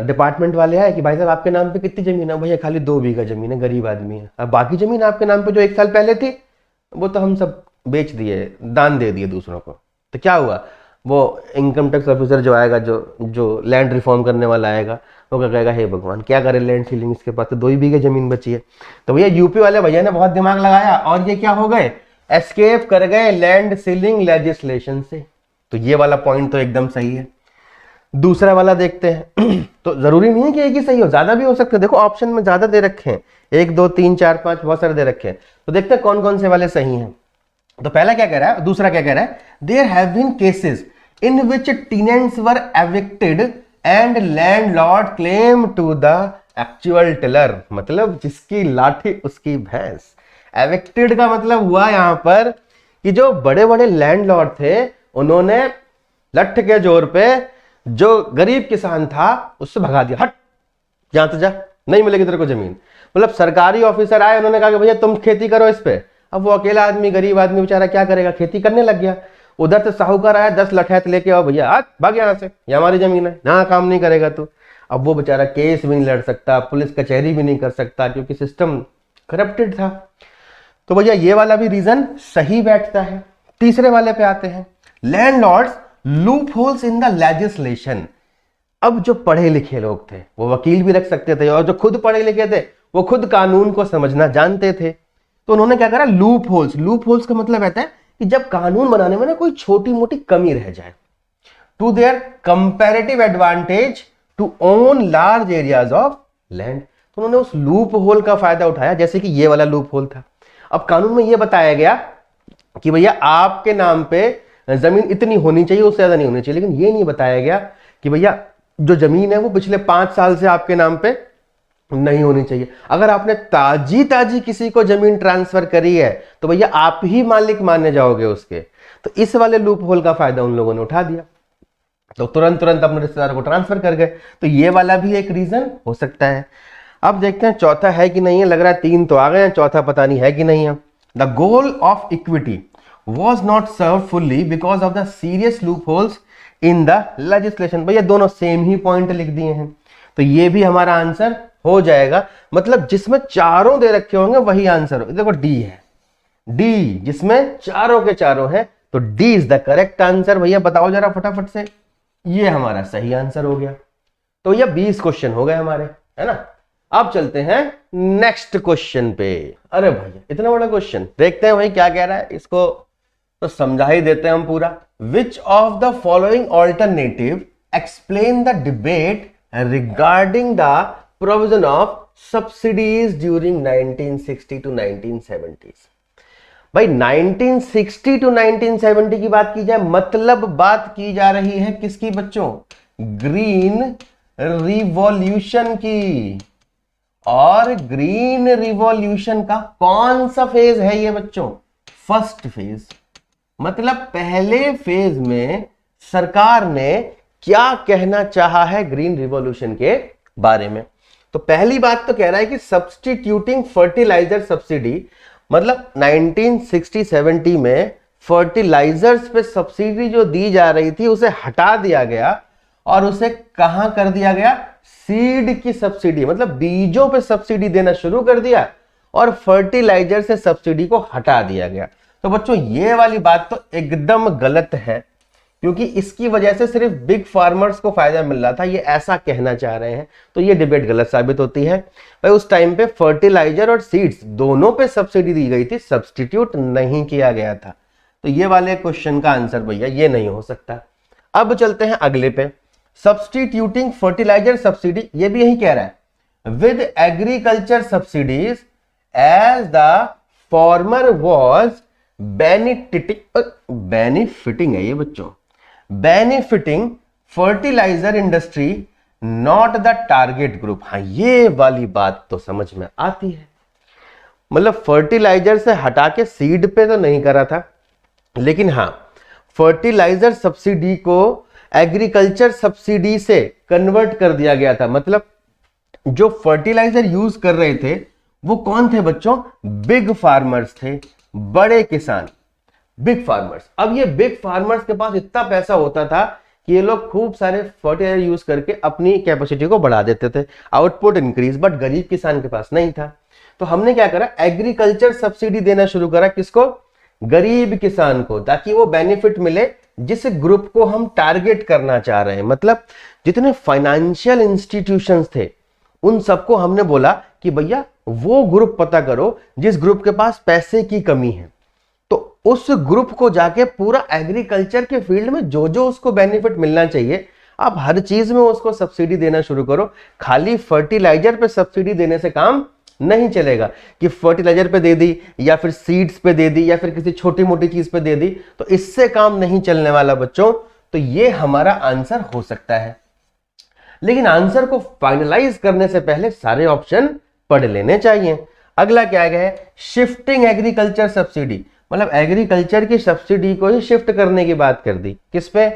S1: डिपार्टमेंट वाले आए कि भाई साहब आपके नाम पे कितनी जमीन है, भैया खाली 2 बीघा जमीन है, गरीब आदमी है। अब बाकी जमीन आपके नाम पे जो 1 साल पहले थी वो तो हम सब बेच दिए, दान दे दिए दूसरों को। तो क्या हुआ, वो इनकम टैक्स ऑफिसर जो आएगा, जो लैंड रिफॉर्म करने वाला आएगा, वो क्या कहेगा, हे भगवान क्या करे लैंड सीलिंग, इसके पास तो 2 ही बीघे जमीन बची है। तो भैया यूपी वाले भैया ने बहुत दिमाग लगाया और ये क्या हो गए, एस्केप कर गए लैंड सीलिंग लेजिस्लेशन से। तो ये वाला पॉइंट तो एकदम सही है। दूसरा वाला देखते हैं। तो जरूरी नहीं है कि एक ही सही हो, ज्यादा भी हो सकते हैं। देखो ऑप्शन में ज्यादा दे रखे हैं, 1 2 3 4 5 बहुत सारे दे रखे हैं। तो देखते हैं कौन कौन से वाले सही हैं। तो पहला क्या कह रहा है, दूसरा क्या कह रहा है, there have been cases in which tenants were evicted and landlord claim to the actual tiller. मतलब जिसकी लाठी उसकी भैंस। एविक्टेड का मतलब हुआ यहां पर कि जो बड़े बड़े लैंडलॉर्ड थे उन्होंने लठ के जोर पे जो गरीब किसान था उससे भगा दिया, हट यहां से जा, नहीं मिलेगी तेरे को जमीन। मतलब सरकारी ऑफिसर आए, उन्होंने कहा कि भैया तुम खेती करो इस पे। अब वो अकेला आदमी, गरीब आदमी बेचारा क्या करेगा, खेती करने लग गया। उधर से साहूकार आया, 10 लठैत लेके आओ भैया, आज भाग यहां से, ये हमारी जमीन है, यहाँ काम नहीं करेगा तू। अब वो बेचारा केस भी नहीं लड़ सकता, पुलिस कचहरी भी नहीं कर सकता, क्योंकि सिस्टम करप्टेड था। तो भैया ये वाला भी रीजन सही बैठता है। तीसरे वाले पे आते हैं, landlords loop holes in the legislation. अब जो पढ़े लिखे लोग थे वो वकील भी रख सकते थे, और जो खुद पढ़े लिखे थे वो खुद कानून को समझना जानते थे। तो उन्होंने क्या करा, लूप होल्स। लूप होल्स का मतलब रहता है कि जब कानून बनाने में ना कोई छोटी मोटी कमी रह जाए, to their comparative advantage to own large areas of land. तो उन्होंने उस लूप होल का फायदा उठाया, जैसे कि ये वाला लूप होल था। अब कानून में यह बताया गया कि भैया आपके नाम पे जमीन इतनी होनी चाहिए, उससे ज्यादा नहीं होनी चाहिए। लेकिन ये नहीं बताया गया कि भैया जो जमीन है वो पिछले 5 साल से आपके नाम पे नहीं होनी चाहिए। अगर आपने ताजी ताजी किसी को जमीन ट्रांसफर करी है तो भैया आप ही मालिक माने जाओगे उसके। तो इस वाले लूप होल का फायदा उन लोगों ने उठा दिया, तो तुरंत अपने रिश्तेदारों को ट्रांसफर कर गए। तो ये वाला भी एक रीजन हो सकता है। अब देखते हैं चौथा है कि नहीं है। लग रहा है 3 तो आ गए हैं, चौथा पता नहीं है कि नहीं है। The goal of equity was not serve fully because of the serious loopholes in the legislation. भैया दोनों सेम ही पॉइंट लिख दिए हैं, तो ये भी हमारा आंसर हो जाएगा। मतलब जिसमें चारों दे रखे होंगे वही आंसर हो। देखो डी है, डी जिसमें चारों के चारों है, तो D is the correct answer. भैया बताओ जरा फटाफट से, ये हमारा सही आंसर हो गया। तो ये 20 क्वेश्चन हो गए हमारे, है ना। अब चलते हैं नेक्स्ट क्वेश्चन पे। अरे भैया इतना बड़ा क्वेश्चन, देखते हैं भाई क्या कह रहा है, इसको तो समझा ही देते हैं हम पूरा। Which of the following alternative explain the debate regarding the provision of subsidies during 1960 to 1970s। भाई 1960 टू 1970 की बात की जाए, मतलब बात की जा रही है किसकी बच्चों? ग्रीन रिवॉल्यूशन की। और ग्रीन रिवॉल्यूशन का कौन सा फेज है ये बच्चों? First phase. मतलब पहले फेज में सरकार ने क्या कहना चाहा है ग्रीन रिवॉल्यूशन के बारे में। तो पहली बात तो कह रहा है कि सब्स्टिट्यूटिंग फर्टिलाइजर सब्सिडी, मतलब 1960-70 में फर्टिलाइजर्स पे सब्सिडी जो दी जा रही थी उसे हटा दिया गया और उसे कहां कर दिया गया? सीड की सब्सिडी, मतलब बीजों पे सब्सिडी देना शुरू कर दिया और फर्टिलाइजर से सब्सिडी को हटा दिया गया। तो बच्चों ये वाली बात तो एकदम गलत है, क्योंकि इसकी वजह से सिर्फ बिग फार्मर्स को फायदा मिल रहा था, ये ऐसा कहना चाह रहे हैं। तो ये डिबेट गलत साबित होती है। भाई उस टाइम पे फर्टिलाइजर और सीड्स दोनों पे सब्सिडी दी गई थी, सब्स्टिट्यूट नहीं किया गया था। तो ये वाले क्वेश्चन का आंसर भैया ये नहीं हो सकता। अब चलते हैं अगले पे। सब्स्टिट्यूटिंग फर्टिलाइजर सब्सिडी, ये भी यही कह रहा है with agriculture subsidies as the former was benefiting है ये बच्चों, benefiting fertiliser industry not the target group. हाँ ये वाली बात तो समझ में आती है। मतलब फर्टिलाइजर से हटा के सीड पे तो नहीं करा था, लेकिन हाँ फर्टिलाइजर सब्सिडी को एग्रीकल्चर सब्सिडी से कन्वर्ट कर दिया गया था। मतलब जो फर्टिलाइजर यूज कर रहे थे वो कौन थे बच्चों? बिग फार्मर्स थे, बड़े किसान, बिग फार्मर्स। अब ये बिग फार्मर्स के पास इतना पैसा होता था कि ये लोग खूब सारे फर्टिलाइजर यूज करके अपनी कैपेसिटी को बढ़ा देते थे, आउटपुट इंक्रीज। बट गरीब किसान के पास नहीं था, तो हमने क्या करा? एग्रीकल्चर सब्सिडी देना शुरू करा। किसको? गरीब किसान को, ताकि वो बेनिफिट मिले जिस ग्रुप को हम टारगेट करना चाह रहे हैं। मतलब जितने फाइनेंशियल इंस्टीट्यूशंस थे उन सबको हमने बोला कि भैया वो ग्रुप पता करो जिस ग्रुप के पास पैसे की कमी है। तो उस ग्रुप को जाके पूरा एग्रीकल्चर के फील्ड में जो जो उसको बेनिफिट मिलना चाहिए, आप हर चीज में उसको सब्सिडी देना शुरू करो। खाली फर्टिलाइजर पे सब्सिडी देने से काम नहीं चलेगा कि फर्टिलाइजर पे दे दी या फिर सीड्स पे दे दी या फिर किसी छोटी मोटी चीज पे दे दी, तो इससे काम नहीं चलने वाला बच्चों। तो ये हमारा आंसर हो सकता है। लेकिन आंसर को फाइनलाइज करने से पहले सारे ऑप्शन पढ़ लेने चाहिए। अगला क्या है? शिफ्टिंग एग्रीकल्चर सब्सिडी, मतलब एग्रीकल्चर की सब्सिडी को ही शिफ्ट करने की बात कर दी। किस पे?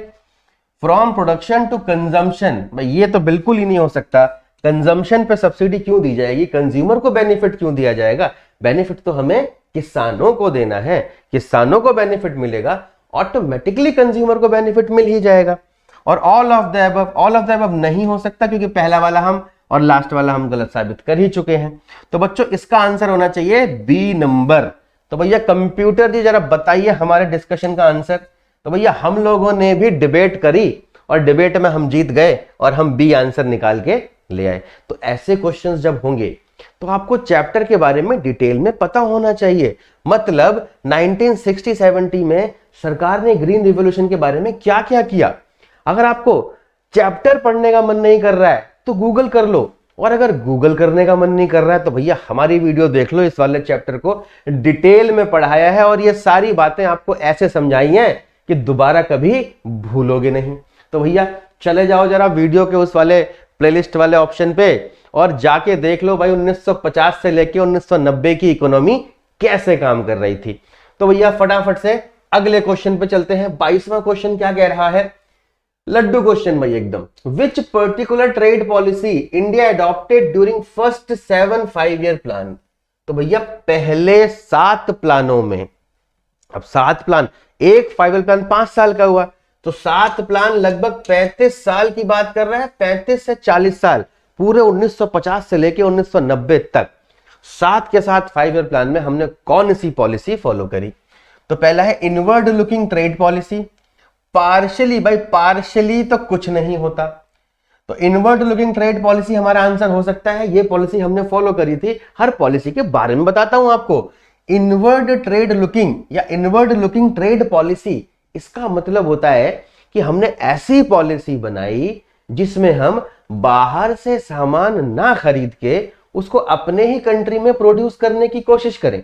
S1: From production to consumption. भाई ये तो बिल्कुल ही नहीं हो सकता। कंजम्पशन पे सब्सिडी क्यों दी जाएगी? कंज्यूमर को बेनिफिट क्यों दिया जाएगा? बेनिफिट तो हमें किसानों को देना है। किसानों को बेनिफिट मिलेगा, ऑटोमेटिकली कंज्यूमर को बेनिफिट मिल ही जाएगा। और ऑल ऑफ द अबव नहीं हो सकता, क्योंकि पहला वाला हम और लास्ट वाला हम गलत साबित कर ही चुके हैं। तो बच्चों इसका आंसर होना चाहिए बी नंबर। तो भैया कंप्यूटर जी जरा बताइए हमारे डिस्कशन का आंसर। तो भैया हम लोगों ने भी डिबेट करी और डिबेट में हम जीत गए और हम बी आंसर निकाल के ले आए। तो ऐसे क्वेश्चंस जब होंगे तो आपको चैप्टर के बारे में डिटेल में पता होना चाहिए। मतलब 1960-70 में सरकार ने ग्रीन रिवॉल्यूशन के बारे में क्या क्या किया। अगर आपको चैप्टर पढ़ने का मन नहीं कर रहा है तो गूगल कर लो, और अगर गूगल करने का मन नहीं कर रहा है तो भैया हमारी वीडियो देख लो। इस वाले चैप्टर को डिटेल में पढ़ाया है और ये सारी बातें आपको ऐसे समझाई हैं कि दोबारा कभी भूलोगे नहीं। तो भैया चले जाओ जरा वीडियो के उस वाले प्लेलिस्ट वाले ऑप्शन पे और जाके देख लो भाई 1950 से लेके 1990 की इकोनॉमी कैसे काम कर रही थी। तो भैया फटाफट से अगले क्वेश्चन पे चलते हैं। 22वां क्वेश्चन क्या कह रहा है, लड्डू क्वेश्चन भाई एकदम। Which particular trade policy India adopted during first 7 5-year plan. तो भैया पहले 7 प्लानों में, अब 7 प्लान, एक 5-year प्लान 5 साल का हुआ, तो 7 प्लान लगभग 35 साल की बात कर रहा है, 35 से 40 साल, पूरे 1950 से लेके 1990 तक 7 के साथ 5-year प्लान में हमने कौन सी पॉलिसी फॉलो करी। तो पहला है inward looking trade policy. Partially भाई, पार्शियली तो कुछ नहीं होता, तो इनवर्ड लुकिंग ट्रेड पॉलिसी हमारा आंसर हो सकता है। ये पॉलिसी हमने फॉलो करी थी। हर पॉलिसी के बारे में बताता हूं आपको। इनवर्ड ट्रेड लुकिंग या इनवर्ड लुकिंग ट्रेड पॉलिसी, इसका मतलब होता है कि हमने ऐसी पॉलिसी बनाई जिसमें हम बाहर से सामान ना खरीद के उसको अपने ही कंट्री में प्रोड्यूस करने की कोशिश करें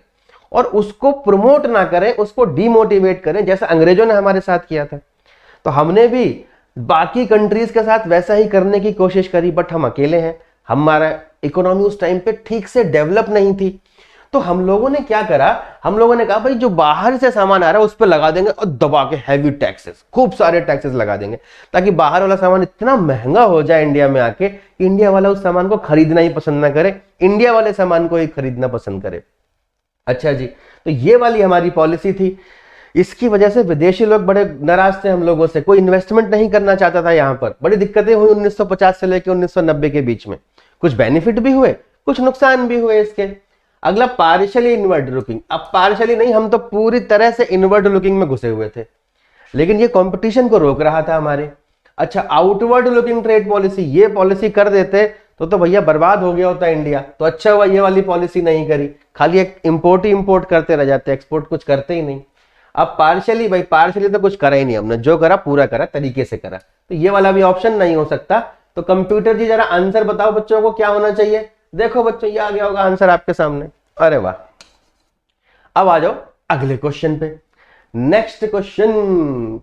S1: और उसको प्रमोट ना करें, उसको डिमोटिवेट करें, जैसा अंग्रेजों ने हमारे साथ किया था। तो हमने भी बाकी कंट्रीज के साथ वैसा ही करने की कोशिश करी, बट हम अकेले हैं, हमारा इकोनॉमी उस टाइम पे ठीक से डेवलप नहीं थी। तो हम लोगों ने क्या करा, हम लोगों ने कहा भाई जो बाहर से सामान आ रहा है उस पर लगा देंगे और दबा के हैवी टैक्सेस, खूब सारे टैक्सेस लगा देंगे, ताकि बाहर वाला सामान इतना महंगा हो जाए इंडिया में आके कि इंडिया वाला उस सामान को खरीदना ही पसंद ना करे, इंडिया वाले सामान को ही खरीदना पसंद करे। अच्छा जी, तो ये वाली हमारी पॉलिसी थी। इसकी वजह से विदेशी लोग बड़े नाराज थे हम लोगों से, कोई इन्वेस्टमेंट नहीं करना चाहता था। यहां पर बड़ी दिक्कतें हुई 1950 से लेकर 1990 के बीच में। कुछ बेनिफिट भी हुए, कुछ नुकसान भी हुए इसके। अगला पार्शियली इनवर्ड लुकिंग। अब पार्शियली नहीं, हम तो पूरी तरह से इनवर्ड लुकिंग में घुसे हुए थे, लेकिन ये कंपटीशन को रोक रहा था हमारे। अच्छा, आउटवर्ड लुकिंग ट्रेड पॉलिसी, ये पॉलिसी कर देते तो भैया बर्बाद हो गया होता इंडिया। तो अच्छा हुआ ये वाली पॉलिसी नहीं करी, खाली एक इंपोर्ट ही इंपोर्ट करते रह जाते, एक्सपोर्ट कुछ करते ही नहीं। अब पार्शियली भाई, पार्शियली तो कुछ करा ही नहीं हमने, जो करा पूरा करा, तरीके से करा। तो ये वाला भी ऑप्शन नहीं हो सकता। तो कंप्यूटर जी जरा आंसर बताओ बच्चों को क्या होना चाहिए। देखो बच्चों, ये आ गया होगा आंसर आपके सामने। अरे वाह, अब आ जाओ अगले क्वेश्चन पे। नेक्स्ट क्वेश्चन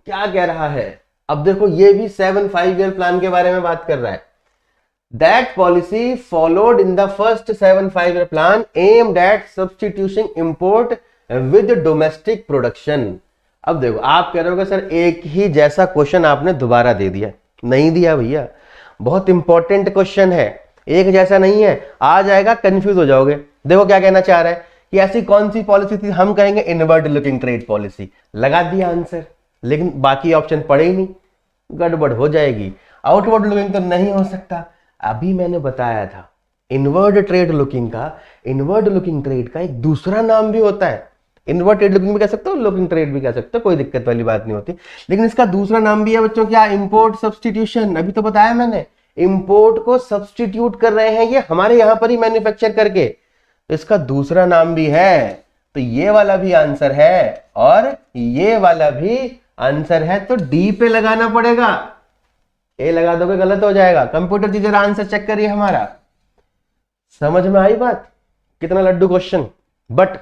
S1: क्या कह रहा है, अब देखो ये भी 7 5-year प्लान के बारे में बात कर रहा है। That policy followed in the first 7 5-year plan aimed at substituting import with domestic production। अब देखो, आप कह रहे हो सर एक ही जैसा क्वेश्चन आपने दोबारा दे दिया। नहीं दिया भैया, बहुत इंपॉर्टेंट क्वेश्चन है, एक जैसा नहीं है, आ जाएगा कंफ्यूज हो जाओगे। देखो क्या कहना चाह रहा है कि ऐसी कौन सी पॉलिसी थी, हम कहेंगे इनवर्ड लुकिंग ट्रेड पॉलिसी, लगा दिया आंसर, लेकिन बाकी ऑप्शन पड़े ही नहीं, गड़बड़ हो जाएगी। आउटवर्ड लुकिंग तो नहीं हो सकता। अभी मैंने बताया था इनवर्ड ट्रेड लुकिंग का, इनवर्ड लुकिंग ट्रेड का एक दूसरा नाम भी होता है। इनवर्ड ट्रेड लुकिंग भी कह सकते हो, लुकिंग ट्रेड भी कह सकते हो, कोई दिक्कत वाली बात नहीं होती, लेकिन इसका दूसरा नाम भी है बच्चों, क्या, इंपोर्ट सब्सटीट्यूशन। अभी तो बताया मैंने, इंपोर्ट को सब्सटीट्यूट कर रहे हैं ये हमारे यहां पर ही मैन्युफैक्चर करके, तो इसका दूसरा नाम भी है। तो ये वाला भी आंसर है और ये वाला भी आंसर है, तो डी पे लगाना पड़ेगा। ए लगा दोगे गलत हो जाएगा। कंप्यूटर जी जरा आंसर चेक करिए हमारा। समझ में आई बात, कितना लड्डू क्वेश्चन। बट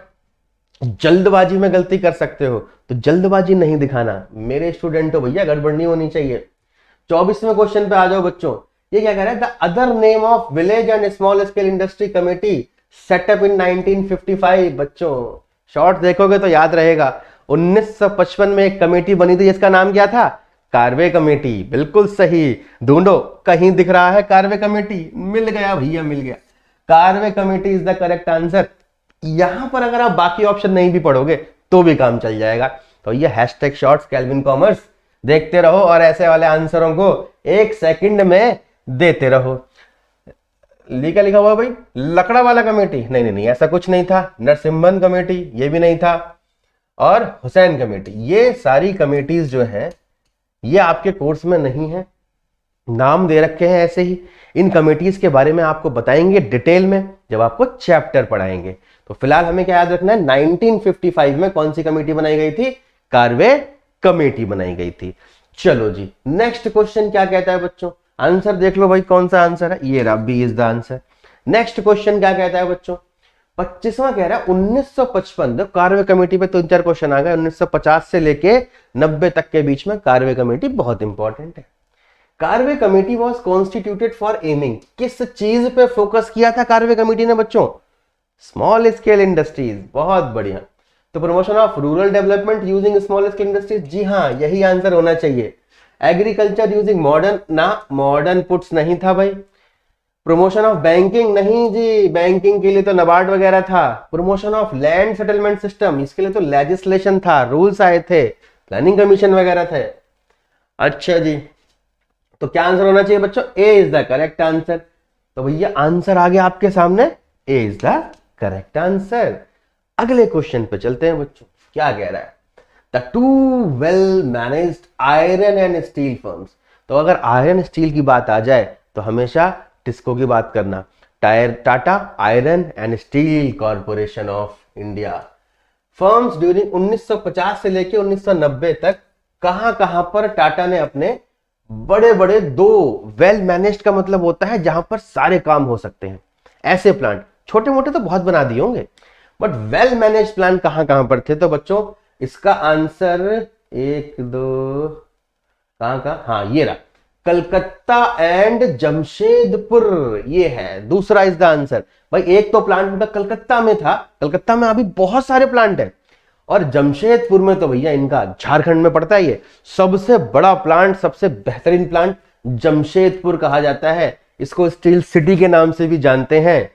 S1: जल्दबाजी में गलती कर सकते हो, तो जल्दबाजी नहीं दिखाना मेरे स्टूडेंट हो भैया, गड़बड़ नहीं होनी चाहिए। 24वें क्वेश्चन पे आ जाओ बच्चों। ये क्या कह रहा है, the other name of village and small scale industry committee setup in 1955। बच्चों शॉर्ट देखोगे तो याद रहेगा, 1955 में एक कमेटी बनी थी जिसका नाम क्या था, कार्वे कमेटी। बिल्कुल सही, ढूंढो कहीं दिख रहा है कार्वे कमेटी, मिल गया भैया, मिल गया। Karve committee is the correct answer. यहां पर अगर आप बाकी ऑप्शन नहीं भी पढ़ोगे तो भी काम चल जाएगा। तो ये हैशटैग शॉर्ट्स केल्विन कॉमर्स देखते रहो और ऐसे वाले आंसरों को 1 सेकंड में देते रहो। लिखा लिखा हुआ भाई लकड़ा वाला कमेटी, नहीं नहीं नहीं, ऐसा कुछ नहीं था। नरसिम्हन कमेटी ये भी नहीं था, और हुसैन कमेटी, ये सारी कमेटीज जो है ये आपके कोर्स में नहीं है, नाम दे रखे हैं ऐसे ही। इन कमेटीज के बारे में आपको बताएंगे डिटेल में जब आपको चैप्टर पढ़ाएंगे। तो फिलहाल हमें क्या याद रखना है, 1955 में कौन सी कमेटी बनाई गई थी, कार्वे कमेटी बनाई गई थी। चलो जी, नेक्स्ट क्वेश्चन क्या कहता है बच्चों, आंसर देख लो भाई, कौन सा आंसर है, ये रहा, B is the answer. Next question क्या कहता है बच्चों, 25वां कह रहा है 1955। कार्य कमेटी पे 3-4 क्वेश्चन आ गए। 1950 से लेके 90 तक के बीच में कार्य कमेटी बहुत इंपॉर्टेंट है। कार्य committee was constituted for aiming, किस चीज पे फोकस किया था कार्य कमेटी ने बच्चों? Small scale industries. बहुत बढ़िया। तो promotion of rural development using small scale industries, जी हाँ यही आंसर होना चाहिए। एग्रीकल्चर यूजिंग मॉडर्न, ना मॉडर्न पुट्स नहीं था भाई। प्रमोशन ऑफ बैंकिंग, नहीं जी, बैंकिंग के लिए तो नबार्ड वगैरह था। Promotion of land settlement system, इसके लिए तो लेजिस्लेशन था, रूल्स आए थे, प्लानिंग कमीशन वगैरह थे। अच्छा जी, तो क्या आंसर होना चाहिए बच्चों? ए इज द करेक्ट आंसर। तो भैया आंसर आ गया आपके सामने, ए इज द करेक्ट आंसर। अगले क्वेश्चन पे चलते हैं बच्चों। क्या कह रहा है? The two well managed iron and steel firms. तो अगर आयरन स्टील की बात आ जाए तो हमेशा टिस्को की बात करना। Tata iron and steel corporation of India firms during 1950 से लेके 1990 तक कहां पर टाटा ने अपने बड़े बड़े दो, वेल मैनेज्ड का मतलब होता है जहां पर सारे काम हो सकते हैं, ऐसे प्लांट, छोटे मोटे तो बहुत बना दिए होंगे, बट वेल मैनेज प्लांट कहां पर थे? तो बच्चों इसका आंसर 1 2 कहां, हाँ ये रहा, कलकत्ता एंड जमशेदपुर, ये है दूसरा इज द आंसर। भाई एक तो प्लांट उनका कलकत्ता में था, कलकत्ता में अभी बहुत सारे प्लांट हैं, और जमशेदपुर में तो भैया इनका झारखंड में पड़ता है। ये सबसे बड़ा प्लांट, सबसे बेहतरीन प्लांट जमशेदपुर कहा जाता है। इसको स्टील सिटी के नाम से भी जानते हैं।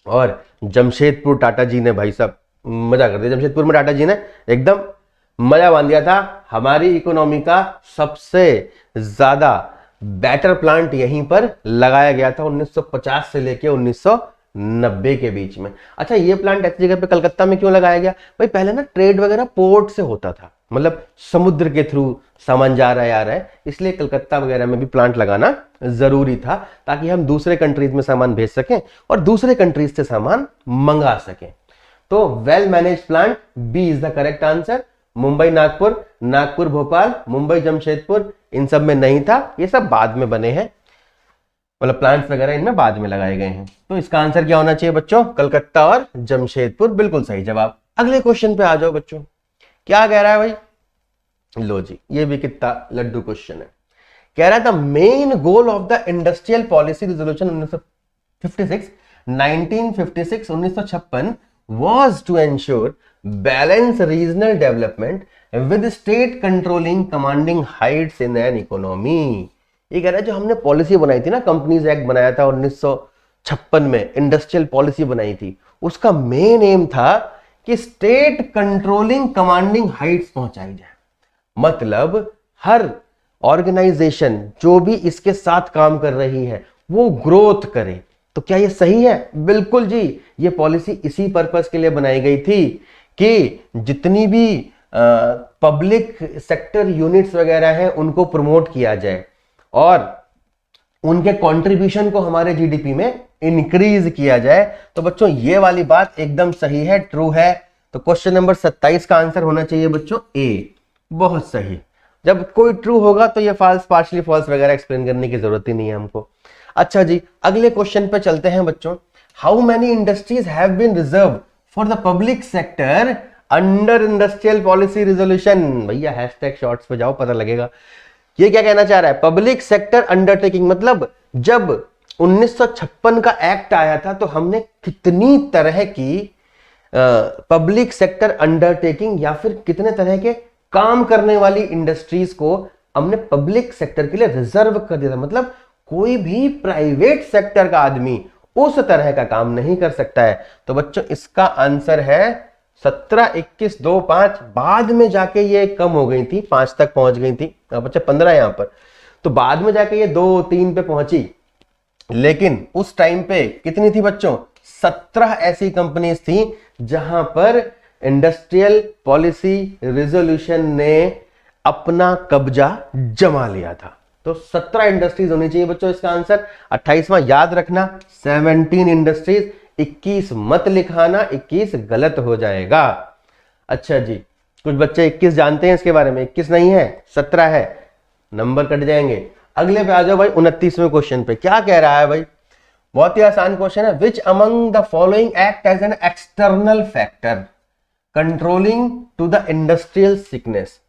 S1: और जमशेदपुर टाटा जी ने भाई साहब मजा कर दिया। जमशेदपुर में टाटा जी ने एकदम मजा बांध दिया था। हमारी इकोनॉमी का सबसे ज्यादा बेटर प्लांट यहीं पर लगाया गया था 1950 से लेके 1990 के बीच में। अच्छा, ये प्लांट ऐसी जगह पे कलकत्ता में क्यों लगाया गया? भाई पहले ना ट्रेड वगैरह पोर्ट से होता था, मतलब समुद्र के थ्रू सामान जा रहा है आ रहा है, इसलिए कलकत्ता वगैरह में भी प्लांट लगाना जरूरी था ताकि हम दूसरे कंट्रीज में सामान भेज सकें और दूसरे कंट्रीज से सामान मंगा सकें। तो well manage plant, B is the correct answer. Mumbai Nagpur, Nagpur Bhopal, Mumbai Jamshedpur, इन सब में नहीं था, ये सब बाद में बने हैं, मतलब प्लांट्स वगैरह इनमें बाद में लगाए गए हैं। तो इसका आंसर क्या होना चाहिए बच्चों? कलकत्ता और जमशेदपुर, बिल्कुल सही जवाब। अगले क्वेश्चन पे आ जाओ बच्चों। क्या कह रहा है भाई? लो जी, ये भी कितना लड्डू क्वेश्चन है। कह रहा है the main goal of the industrial policy resolution 1956 was to ensure balanced regional development with state controlling commanding heights in an economy। ये कह रहा है जो हमने पॉलिसी बनाई थी ना, कंपनीज एक्ट बनाया था 1956 में, इंडस्ट्रियल पॉलिसी बनाई थी, उसका मेन एम था कि स्टेट कंट्रोलिंग कमांडिंग हाइट्स पहुंचाई जाए। मतलब हर ऑर्गेनाइजेशन जो भी इसके साथ काम कर रही है वो ग्रोथ करे। तो क्या ये सही है? बिल्कुल जी, ये पॉलिसी इसी पर्पस के लिए बनाई गई थी कि जितनी भी पब्लिक सेक्टर यूनिट्स वगैरह हैं उनको प्रमोट किया जाए और उनके कंट्रीब्यूशन को हमारे जीडीपी में इंक्रीज किया जाए। तो बच्चों ये वाली बात एकदम सही है, ट्रू है। तो क्वेश्चन नंबर 27 का आंसर होना चाहिए बच्चों ए। बहुत सही। जब कोई ट्रू होगा तो ये फॉल्स, पार्शली फॉल्स वगैरह एक्सप्लेन करने की जरूरत ही नहीं है हमको। अच्छा जी, अगले क्वेश्चन पे चलते हैं बच्चों। How many industries have been reserve for the public sector under industrial policy resolution? भैया हैशटैग शॉर्ट्स पे जाओ, पता लगेगा ये क्या कहना चाह रहा है। पब्लिक सेक्टर अंडरटेकिंग मतलब जब 1956 का एक्ट आया था तो हमने कितनी तरह की पब्लिक सेक्टर अंडरटेकिंग या फिर कितने तरह के काम करने वाली इंडस्ट्रीज को हमने पब्लिक सेक्टर के लिए रिजर्व कर दिया था। मतलब कोई भी प्राइवेट सेक्टर का आदमी उस तरह का काम नहीं कर सकता है। तो बच्चों इसका आंसर है 17, 21, 2, 5। बाद में जाके ये कम हो गई थी, 5 तक पहुंच गई थी। बच्चा 15 यहां पर, तो बाद में जाके ये 2, 3 पे पहुंची, लेकिन उस टाइम पे कितनी थी बच्चों? 17 ऐसी कंपनीज थी जहां पर इंडस्ट्रियल पॉलिसी रिजोल्यूशन ने अपना कब्जा जमा लिया था। तो 17 इंडस्ट्रीज होनी चाहिए बच्चों इसका आंसर। 28वां याद रखना, 17 इंडस्ट्रीज, 21 मत लिखाना, 21 गलत हो जाएगा। अच्छा जी, कुछ बच्चे 21 जानते हैं इसके बारे में, 21 नहीं है, 17 है, नंबर कट जाएंगे। अगले पे आ जाओ भाई 29वें क्वेश्चन पे। क्या कह रहा है भाई? बहुत ही आसान क्वेश्चन है। Which among the following act as an external factor controlling to the industrial sickness.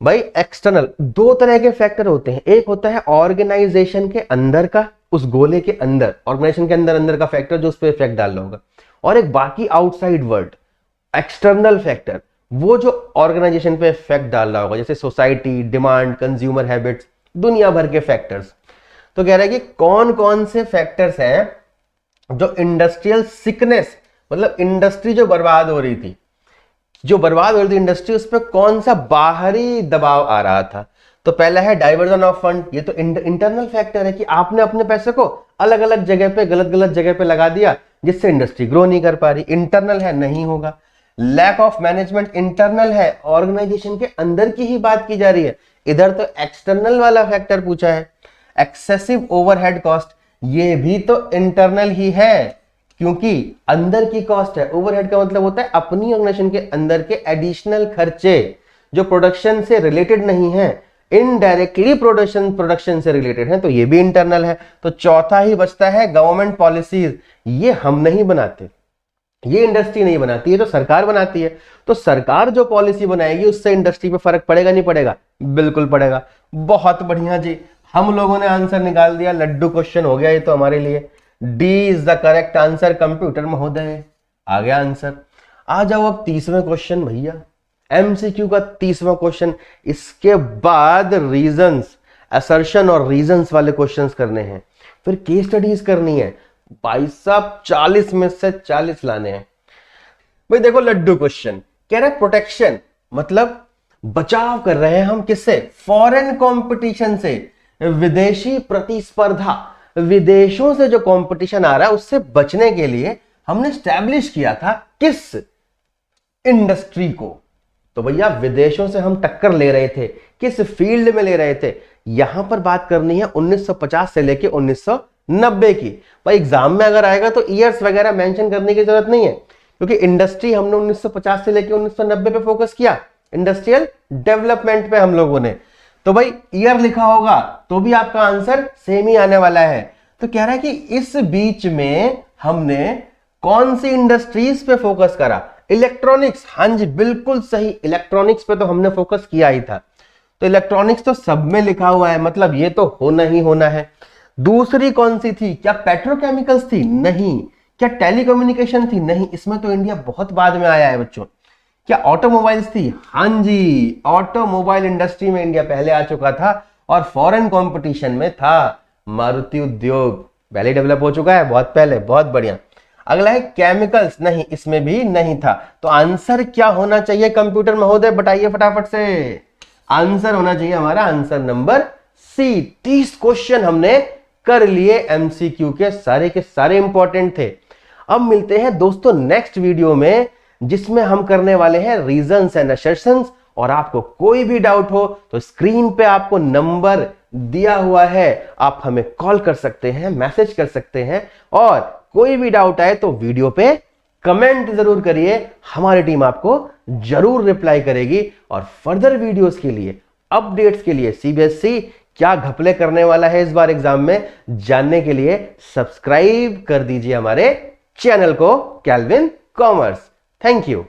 S1: भाई एक्सटर्नल दो तरह के फैक्टर होते हैं, एक होता है ऑर्गेनाइजेशन के अंदर का, उस गोले के अंदर ऑर्गेनाइजेशन के अंदर अंदर का फैक्टर जो उस पर इफेक्ट डाल रहा होगा, और एक बाकी आउटसाइड वर्ल्ड एक्सटर्नल फैक्टर, वो जो ऑर्गेनाइजेशन पे इफेक्ट डाल रहा होगा, जैसे सोसाइटी, डिमांड, कंज्यूमर हैबिट्स, दुनिया भर के फैक्टर्स। तो कह रहा है कि कौन कौन से फैक्टर्स हैं जो इंडस्ट्रियल सिकनेस, मतलब इंडस्ट्री जो बर्बाद हो रही थी, इंडस्ट्री, उस पर कौन सा बाहरी दबाव आ रहा था। तो पहला है डाइवर्जन ऑफ फंड, ये तो इंटरनल फैक्टर है कि आपने अपने पैसे को अलग अलग जगह पे, गलत गलत जगह पे लगा दिया, जिससे इंडस्ट्री ग्रो नहीं कर पा रही, इंटरनल है, नहीं होगा। लैक ऑफ मैनेजमेंट इंटरनल है, ऑर्गेनाइजेशन के अंदर की ही बात की जा रही है, इधर तो एक्सटर्नल वाला फैक्टर पूछा है। एक्सेसिव ओवरहेड कॉस्ट, ये भी तो इंटरनल ही है, क्योंकि अंदर की कॉस्ट है। ओवरहेड का मतलब होता है अपनी ऑर्गेनाइजेशन के अंदर के एडिशनल खर्चे जो प्रोडक्शन से रिलेटेड नहीं है, इनडायरेक्टली प्रोडक्शन से रिलेटेड है, तो ये भी इंटरनल है। तो चौथा ही बचता है गवर्नमेंट पॉलिसीज, ये हम नहीं बनाते, ये इंडस्ट्री नहीं बनाती है, तो सरकार बनाती है। तो सरकार जो पॉलिसी बनाएगी उससे इंडस्ट्री पे फर्क पड़ेगा नहीं पड़ेगा? बिल्कुल पड़ेगा। बहुत बढ़िया जी, हम लोगों ने आंसर निकाल दिया, लड्डू क्वेश्चन हो गया ये तो हमारे लिए। D is the correct answer computer महोदय, आ गया आंसर। आ जाओ अब 30वें क्वेश्चन भैया, एमसीक्यू का 30वां क्वेश्चन। इसके बाद रीजंस, असर्शन और रीजंस वाले क्वेश्चंस करने हैं, फिर केस स्टडीज करनी है। भाई साहब 40 में से 40 लाने हैं। भाई देखो लड्डू क्वेश्चन कह रहा है प्रोटेक्शन, मतलब बचाव कर रहे हैं हम किससे? फॉरेन कंपटीशन से, विदेशी प्रतिस्पर्धा, विदेशों से जो कंपटीशन आ रहा है उससे बचने के लिए हमने स्टैब्लिश किया था किस इंडस्ट्री को? तो भैया विदेशों से हम टक्कर ले रहे थे, किस फील्ड में ले रहे थे? यहां पर बात करनी है 1950 से लेके 1990 की। भाई एग्जाम में अगर आएगा तो ईयर्स वगैरह मेंशन करने की जरूरत नहीं है, क्योंकि इंडस्ट्री हमने 1950 से लेके 1990 पे फोकस किया, इंडस्ट्रियल डेवलपमेंट पे हम लोगों ने। तो भाई ईयर लिखा होगा तो भी आपका आंसर सेम ही आने वाला है। तो कह रहा है कि इस बीच में हमने कौन सी इंडस्ट्रीज पे फोकस करा? इलेक्ट्रॉनिक्स, हाँ जी बिल्कुल सही, इलेक्ट्रॉनिक्स पे तो हमने फोकस किया ही था। तो इलेक्ट्रॉनिक्स तो सब में लिखा हुआ है, मतलब ये तो होना ही होना है। दूसरी कौन सी थी? क्या पेट्रोकेमिकल्स थी? नहीं। क्या टेलीकम्युनिकेशन थी? नहीं, इसमें तो इंडिया बहुत बाद में आया है बच्चों। क्या ऑटोमोबाइल्स थी? हाँ जी, ऑटोमोबाइल इंडस्ट्री में इंडिया पहले आ चुका था और फॉरेन कंपटीशन में था। मारुति उद्योग पहले डेवलप हो चुका है, बहुत पहले, बहुत बढ़िया। अगला है केमिकल्स, नहीं इसमें भी नहीं था। तो आंसर क्या होना चाहिए कंप्यूटर महोदय, बताइए फटाफट से। आंसर होना चाहिए हमारा आंसर नंबर सी। 30 क्वेश्चन हमने कर लिए एमसीक्यू के सारे इंपॉर्टेंट थे। अब मिलते हैं दोस्तों नेक्स्ट वीडियो में, जिसमें हम करने वाले हैं रीजंस एंड असर्शंस। और आपको कोई भी डाउट हो तो स्क्रीन पे आपको नंबर दिया हुआ है, आप हमें कॉल कर सकते हैं, मैसेज कर सकते हैं, और कोई भी डाउट आए तो वीडियो पे कमेंट जरूर करिए, हमारी टीम आपको जरूर रिप्लाई करेगी। और फर्दर वीडियोस के लिए, अपडेट्स के लिए, सीबीएसई क्या घपले करने वाला है इस बार एग्जाम में, जानने के लिए सब्सक्राइब कर दीजिए हमारे चैनल को, कैल्विन कॉमर्स। Thank you.